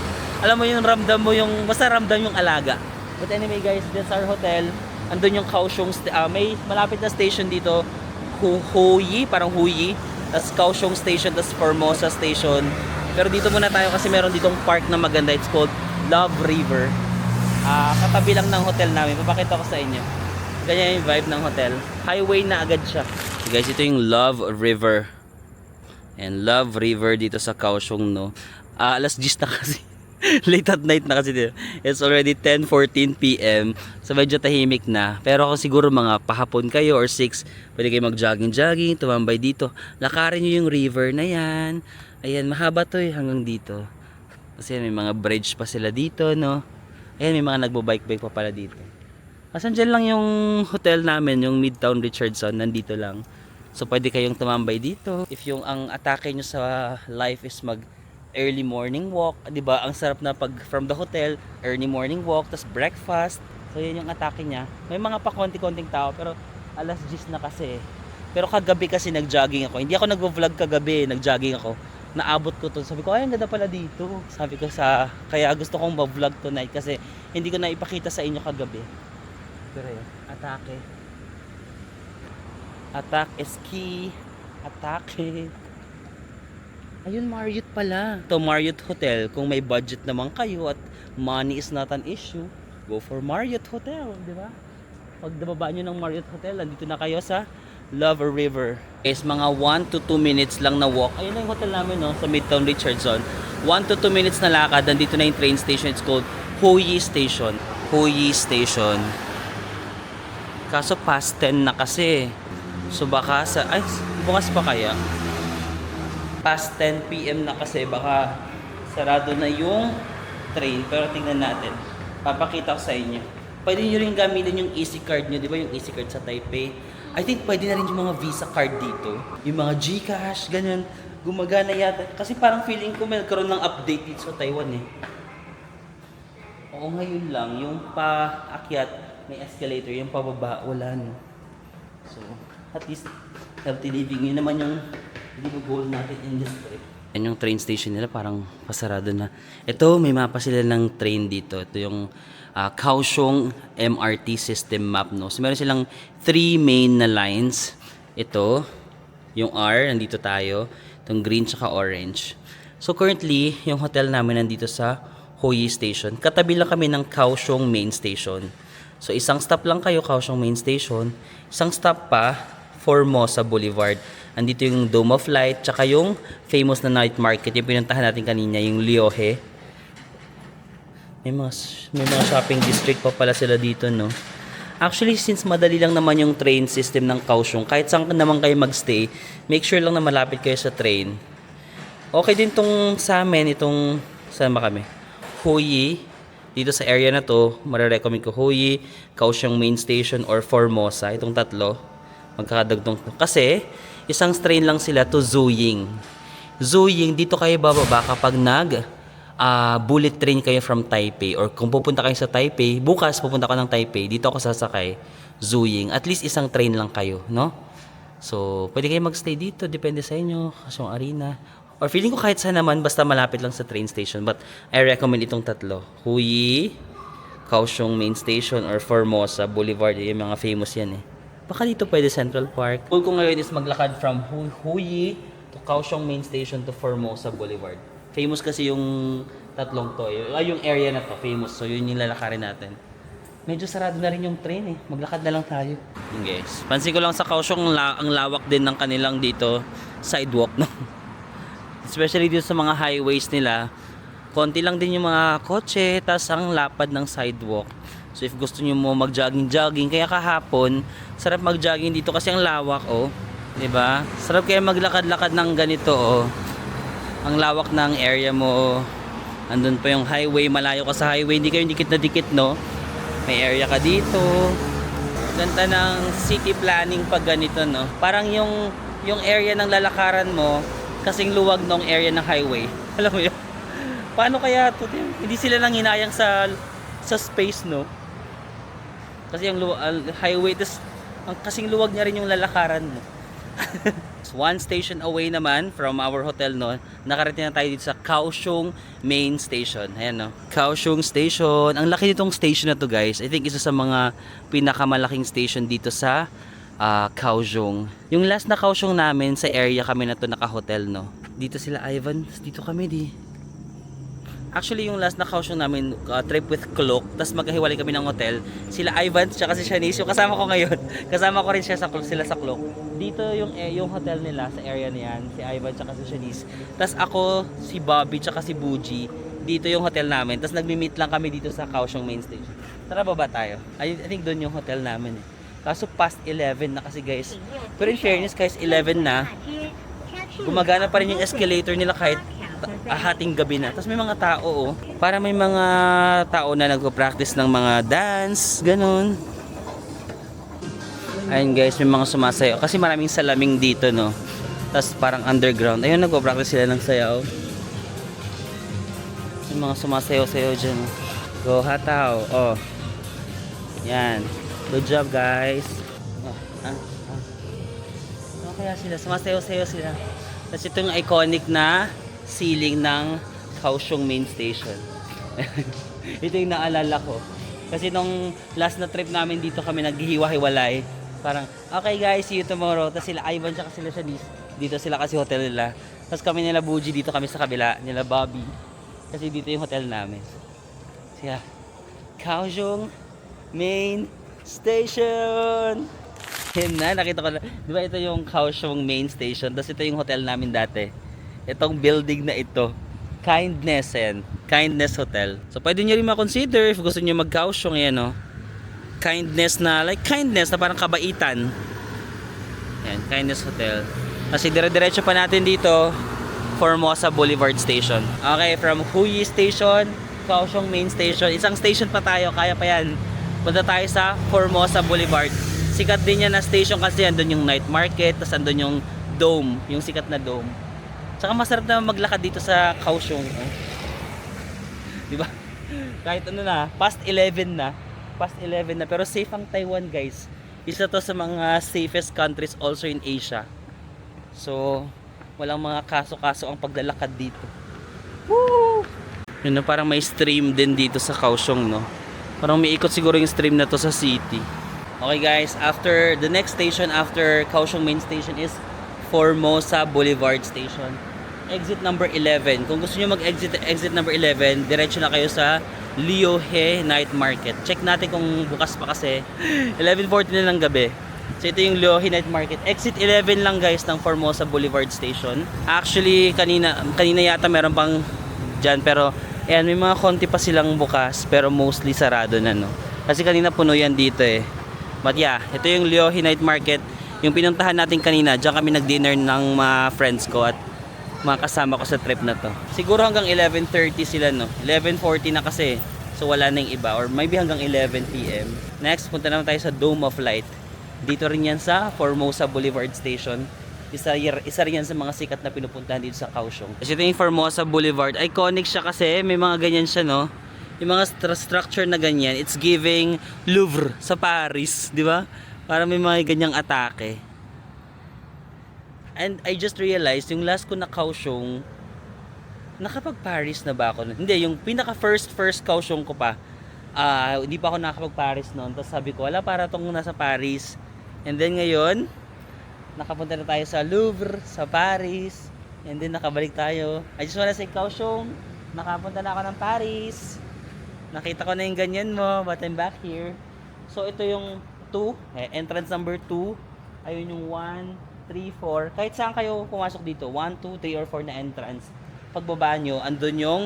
alam mo yung ramdam mo yung, basta ramdam yung alaga. But anyway guys, that's our hotel. Andun yung Kaohsiung, may malapit na station dito. Huyi, parang Huyi. Tapos Kaohsiung Station, tapos Formosa Station. Pero dito muna tayo kasi meron ditong park na maganda. It's called Love River. Katabi lang ng hotel namin. Papakita ko sa inyo. Ganyan yung vibe ng hotel. Highway na agad siya. So guys, ito yung Love River. And Love River dito sa Kaohsiung, no. Alas 10 na kasi. Late at night na kasi dito. It's already 10:14 PM. So medyo tahimik na. Pero kung siguro mga pahapon kayo or 6, pwede kayo mag-jogging, tumambay dito. Lakarin nyo yung river na yan. Ayan, mahaba to hanggang dito. Kasi may mga bridge pa sila dito, no. Ayan, may mga nagbo-bike pa pala dito. Asan dyan lang yung hotel namin, yung Midtown Richardson, nandito lang. So pwede kayong tumambay dito. If yung ang atake nyo sa life is early morning walk, 'di ba? Ang sarap na pag from the hotel, early morning walk, tas breakfast. So yun yung atake niya. May mga pa konti-konting tao pero alas 10 na kasi. Pero kagabi kasi nag-jogging ako. Hindi ako nag-vlog kagabi, nag-jogging ako. Naabot ko to. Sabi ko, ay, ang ganda pala dito. Sabi ko kaya gusto kong ma-vlog tonight kasi hindi ko na ipakita sa inyo kagabi. Pero yun, atake. Attack is key. Atake. Ayun, Marriott pala. Ito, Marriott Hotel. Kung may budget naman kayo at money is not an issue, go for Marriott Hotel, di ba? Pag nababa nyo ng Marriott Hotel, andito na kayo sa Love River. Guys, mga 1 to 2 minutes lang na walk. Ayun na yung hotel namin, no? Sa Midtown Richardson. 1 to 2 minutes na lakad. Nandito na yung train station. It's called Hoi Station. Hoi Station. Kaso past 10 na kasi. So baka ay, bukas pa kaya? Past 10 PM na kasi. Baka sarado na yung train. Pero tingnan natin. Papakita ko sa inyo. Pwede nyo rin gamitin yung easy card nyo. Di ba yung easy card sa Taipei? I think pwede na rin yung mga Visa card dito. Yung mga GCash, ganyan. Gumagana yata. Kasi parang feeling ko may nagkaroon ng update dito sa Taiwan eh. Oo, ngayon lang. Yung paakyat, may escalator. Yung pababa, wala no. So, at least, healthy living. Yun naman yung goal natin in this trip. Yan yung train station nila, parang pasarado na. Ito, may mapa sila ng train dito. Ito yung Kaohsiung MRT system map, no? So, meron silang 3 main na lines. Ito, yung R, nandito tayo. Itong green tsaka orange. So, currently, yung hotel namin nandito sa Hoi Station. Katabi lang kami ng Kaohsiung Main Station. So, isang stop lang kayo, Kaohsiung Main Station. Isang stop pa, Formosa Boulevard. Andito yung Dome of Light, tsaka yung famous na night market, yung pinuntahan natin kanina, yung Liohe. May mga shopping district pa pala sila dito, no? Actually, since madali lang naman yung train system ng Kaohsiung, kahit saan naman kayo magstay, make sure lang na malapit kayo sa train. Okay din tong sa amin, itong, saan ba kami? Hoi. Dito sa area na to, marirecommend ko Hoi, Kaohsiung Main Station, or Formosa. Itong tatlo, magkakadagdong. Kasi, isang train lang sila to Zuying. Zuying, dito kayo bababa kapag bullet train kayo from Taipei, or kung pupunta kayo sa Taipei, bukas pupunta ka ng Taipei, dito ako sasakay, Zuying. At least isang train lang kayo, no? So, pwede kayo magstay dito, depende sa inyo, Kaohsiung Arena. Or feeling ko kahit saan naman, basta malapit lang sa train station. But I recommend itong tatlo. Hoi, Kaohsiung Main Station, or Formosa Boulevard. Yung mga famous yan eh. Baka dito pwede Central Park. Goal ko ngayon is maglakad from Hoi to Kaohsiung Main Station to Formosa Boulevard. Famous kasi yung tatlong to. Yung area na to, famous. So yun yung lalakarin natin. Medyo sarado na rin yung train eh. Maglakad na lang tayo. Yung guys. Pansin ko lang sa Kaohsiung, ang lawak din ng kanilang dito sidewalk, no? Especially dito sa mga highways nila. Konti lang din yung mga kotse, tas ang lapad ng sidewalk. So if gusto niyo mo mag-jogging, kaya kahapon, sarap mag-jogging dito kasi ang lawak, oh. 'Di ba? Sarap kaya maglakad-lakad ng ganito, oh. Ang lawak ng area mo. Andun pa yung highway, malayo ka sa highway, hindi kayo dikit na dikit, no? May area ka dito. Ganda ng city planning pag ganito, no? Parang yung area ng lalakaran mo kasing luwag ng area ng highway. Alam mo yun? Paano kaya ito? Hindi sila nang hinayang sa space, no? Kasi yung highway, kasing luwag niya rin yung lalakaran mo. One station away naman from our hotel, no? Nakarating na tayo dito sa Kaohsiung Main Station. Ayan, no? Kaohsiung Station. Ang laki nitong station na to, guys. I think isa sa mga pinakamalaking station dito sa Kaohsiung. Yung last na Kaohsiung namin, sa area kami na to naka-hotel, no? Dito sila Ivan, dito kami Actually, yung last na Kaohsiung namin, trip with Klook, tapos magkahiwalay kami ng hotel. Sila Ivan, tsaka si Shanice, yung kasama ko ngayon. Kasama ko rin sila sa Klook. Dito yung hotel nila, sa area niyan, si Ivan, tsaka si Shanice. Tapos ako, si Bobby, tsaka si Buji, dito yung hotel namin. Tapos nagmi-meet lang kami dito sa Kaohsiung Main Station. Tara, baba tayo. I think doon yung hotel namin. Kaso past 11 na kasi, guys. Pero in fairness, guys, 11 na. Gumagana pa rin yung escalator nila kahit hating gabi na. Tapos may mga tao, oh. Para may mga tao na nagpo-practice ng mga dance, ganun. Ayun, guys, may mga sumasayaw. Kasi maraming salaming dito, no. Tapos parang underground. Ayun, nagpo-practice sila ng sayaw. Yung mga sumasayaw-sayaw dyan. Go hataw. Oh. Yan. Good job, guys. Oh, Ano kaya sila? Sumasayaw-sayaw sila. Tapos ito yung iconic na ceiling ng Kaohsiung Main Station. Ito yung naalala ko. Kasi nung last na trip namin dito kami naghihiwa-hiwalay. Parang, okay guys, see you tomorrow. Tapos sila Ivan tsaka sila Shanice. Dito sila kasi hotel nila. Tapos kami nila Buji dito kami sa kabila. Nila Bobby. Kasi dito yung hotel namin. Siya. Kaohsiung Main Station. Yun na, nakita ko na. Di ba ito yung Kaohsiung Main Station? Tapos ito yung hotel namin dati. Itong building na ito. Kindness Hotel. So pwede nyo rin ma-consider if gusto nyo mag-Kaohsiung, yan o. Kindness na parang kabaitan. Yan, Kindness Hotel. Kasi dire-diretso pa natin dito, Formosa Boulevard Station. Okay, from Huyi Station, Kaohsiung Main Station. Isang station pa tayo, kaya pa yan. Punta tayo sa Formosa Boulevard. Sikat din yan na station kasi andun yung night market, tas andun yung dome, yung sikat na dome. Tsaka masarap na maglakad dito sa Kaohsiung. Diba? Kahit ano na, past 11 na. Pero safe ang Taiwan, guys. Isa to sa mga safest countries also in Asia. So, walang mga kaso-kaso ang paglalakad dito. Woo! Yun na, parang may stream din dito sa Kaohsiung, no? Parang may ikot siguro yung stream na to sa city. Okay guys, after the next station after Kaohsiung Main Station is Formosa Boulevard Station. Exit number 11. Kung gusto niyo exit number 11, diretso na kayo sa Liohe Night Market. Check natin kung bukas pa kasi 11:40 na ng gabi. So ito yung Liohe Night Market. Exit 11 lang guys ng Formosa Boulevard Station. Actually, kanina yata meron pang dyan, pero ayan, may mga konti pa silang bukas, pero mostly sarado na, no? Kasi kanina puno yan dito eh. But yeah, ito yung Liohe Night Market. Yung pinuntahan natin kanina, dyan kami nag-dinner ng mga friends ko at mga kasama ko sa trip na to. Siguro hanggang 11:30 sila, no? 11:40 na kasi. So wala na yung iba. Or maybe hanggang 11 PM. Next, punta naman tayo sa Dome of Light. Dito rin yan sa Formosa Boulevard Station. Isa rin yan sa mga sikat na pinupuntahan dito sa Kaohsiung. Kasi ito yung Formosa Boulevard. Iconic siya kasi. May mga ganyan siya, no? Yung mga structure na ganyan. It's giving Louvre sa Paris. Di ba? Para may mga ganyang atake. And I just realized, yung last ko na Kaohsiung, nakapag-Paris na ba ako? Hindi, yung pinaka first Kaohsiung ko pa, hindi pa ako nakapag-Paris noon. Tapos sabi ko, wala, para tong nasa Paris. And then ngayon, nakapunta na tayo sa Louvre, sa Paris. And then nakabalik tayo. I just wanna say, Kaohsiung, nakapunta na ako ng Paris. Nakita ko na yung ganyan mo, but I'm back here. So ito yung 2, entrance number 2. Ayun yung 1, 3, 4. Kahit saan kayo pumasok dito, 1, 2, 3, or 4 na entrance. Pagbaba nyo, andun yung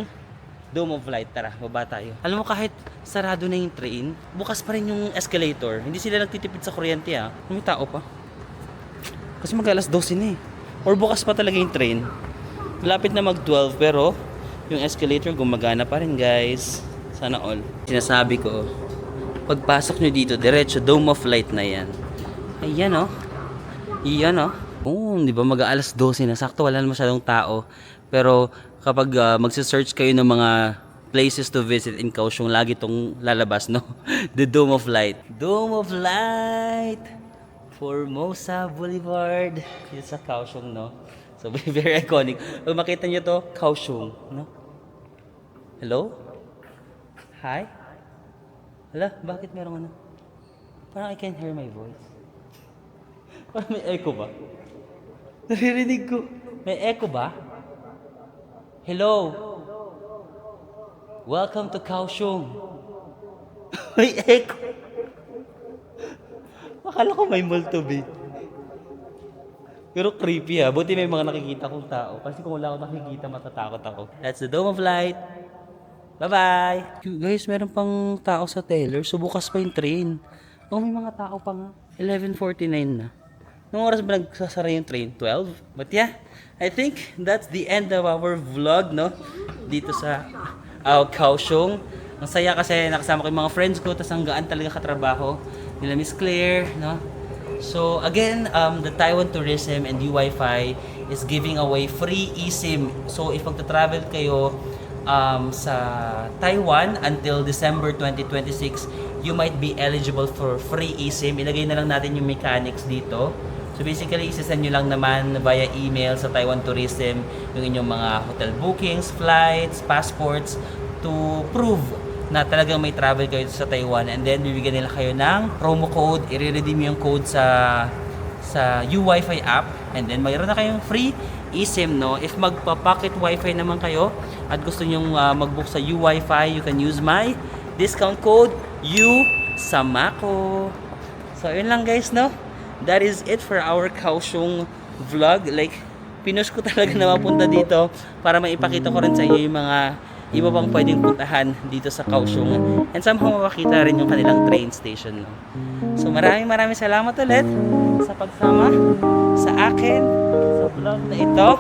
Dome of Light. Tara, baba tayo. Alam mo, kahit sarado na yung train, bukas pa rin yung escalator. Hindi sila nagtitipid sa kuryente, ah. May tao pa. Kasi mag-alas 12 na eh. Or bukas pa talaga yung train. Lapit na mag-12, pero yung escalator gumagana pa rin, guys. Sana all. Sinasabi ko, pagpasok nyo dito, diretso, Dome of Light na yan. Ayan, oh. Iyan, oh. Oo, di ba mag-aalas 12 na. Sakto, wala na masyadong tao. Pero kapag magse-search kayo ng mga places to visit in Kaohsiung, lagi itong lalabas, no? The Dome of Light. Dome of Light! Formosa Boulevard. Dito sa Kaohsiung, no? So, very iconic. Pag makita nyo to, Kaohsiung, no? Hello? Hi? Hala, bakit merong ano? Parang I can't hear my voice. Parang may echo ba? Naririnig ko. May echo ba? Hello? Welcome to Kaohsiung. May echo. Akala ko may multo, B. Pero creepy, ha. Buti may mga nakikita kong tao. Kasi kung wala akong nakikita, matatakot ako. That's the Dome of Light. Bye-bye! Guys, meron pang tao sa teller. So, bukas pa yung train. Oh, may mga tao pa nga. 11:49 na. Nung oras ba nagsasara yung train? 12? But yeah, I think that's the end of our vlog, no? Dito sa Kaohsiung. Ang saya kasi nakasama ko yung mga friends ko, tas ang gaan talaga katrabaho nila Miss Claire, no? So again, the Taiwan Tourism and UWiFi is giving away free eSIM. So if magta-travel kayo sa Taiwan until December 2026, you might be eligible for free eSIM. Ilagay na lang natin yung mechanics dito. So basically, isasend nyo lang naman via email sa Taiwan Tourism yung inyong mga hotel bookings, flights, passports to prove na talagang may travel kayo sa Taiwan, and then bibigyan nila kayo ng promo code, i-redeem yung code sa U-Wi-Fi app, and then mayroon na kayong free eSIM, no? If magpa-pocket Wi-Fi naman kayo at gusto nyong mag-book sa U-Wi-Fi, you can use my discount code USAMAKO. So yun lang guys, no? That is it for our Kaohsiung vlog. Like, pinush ko talaga na mapunta dito para maipakita ko rin sa inyo yung mga iba pang pwedeng puntahan dito sa Kaohsiung, and somehow makita rin yung kanilang train station, no? So maraming salamat ulit sa pagsama sa akin sa vlog na ito,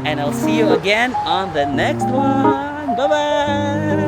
and I'll see you again on the next one. Bye bye.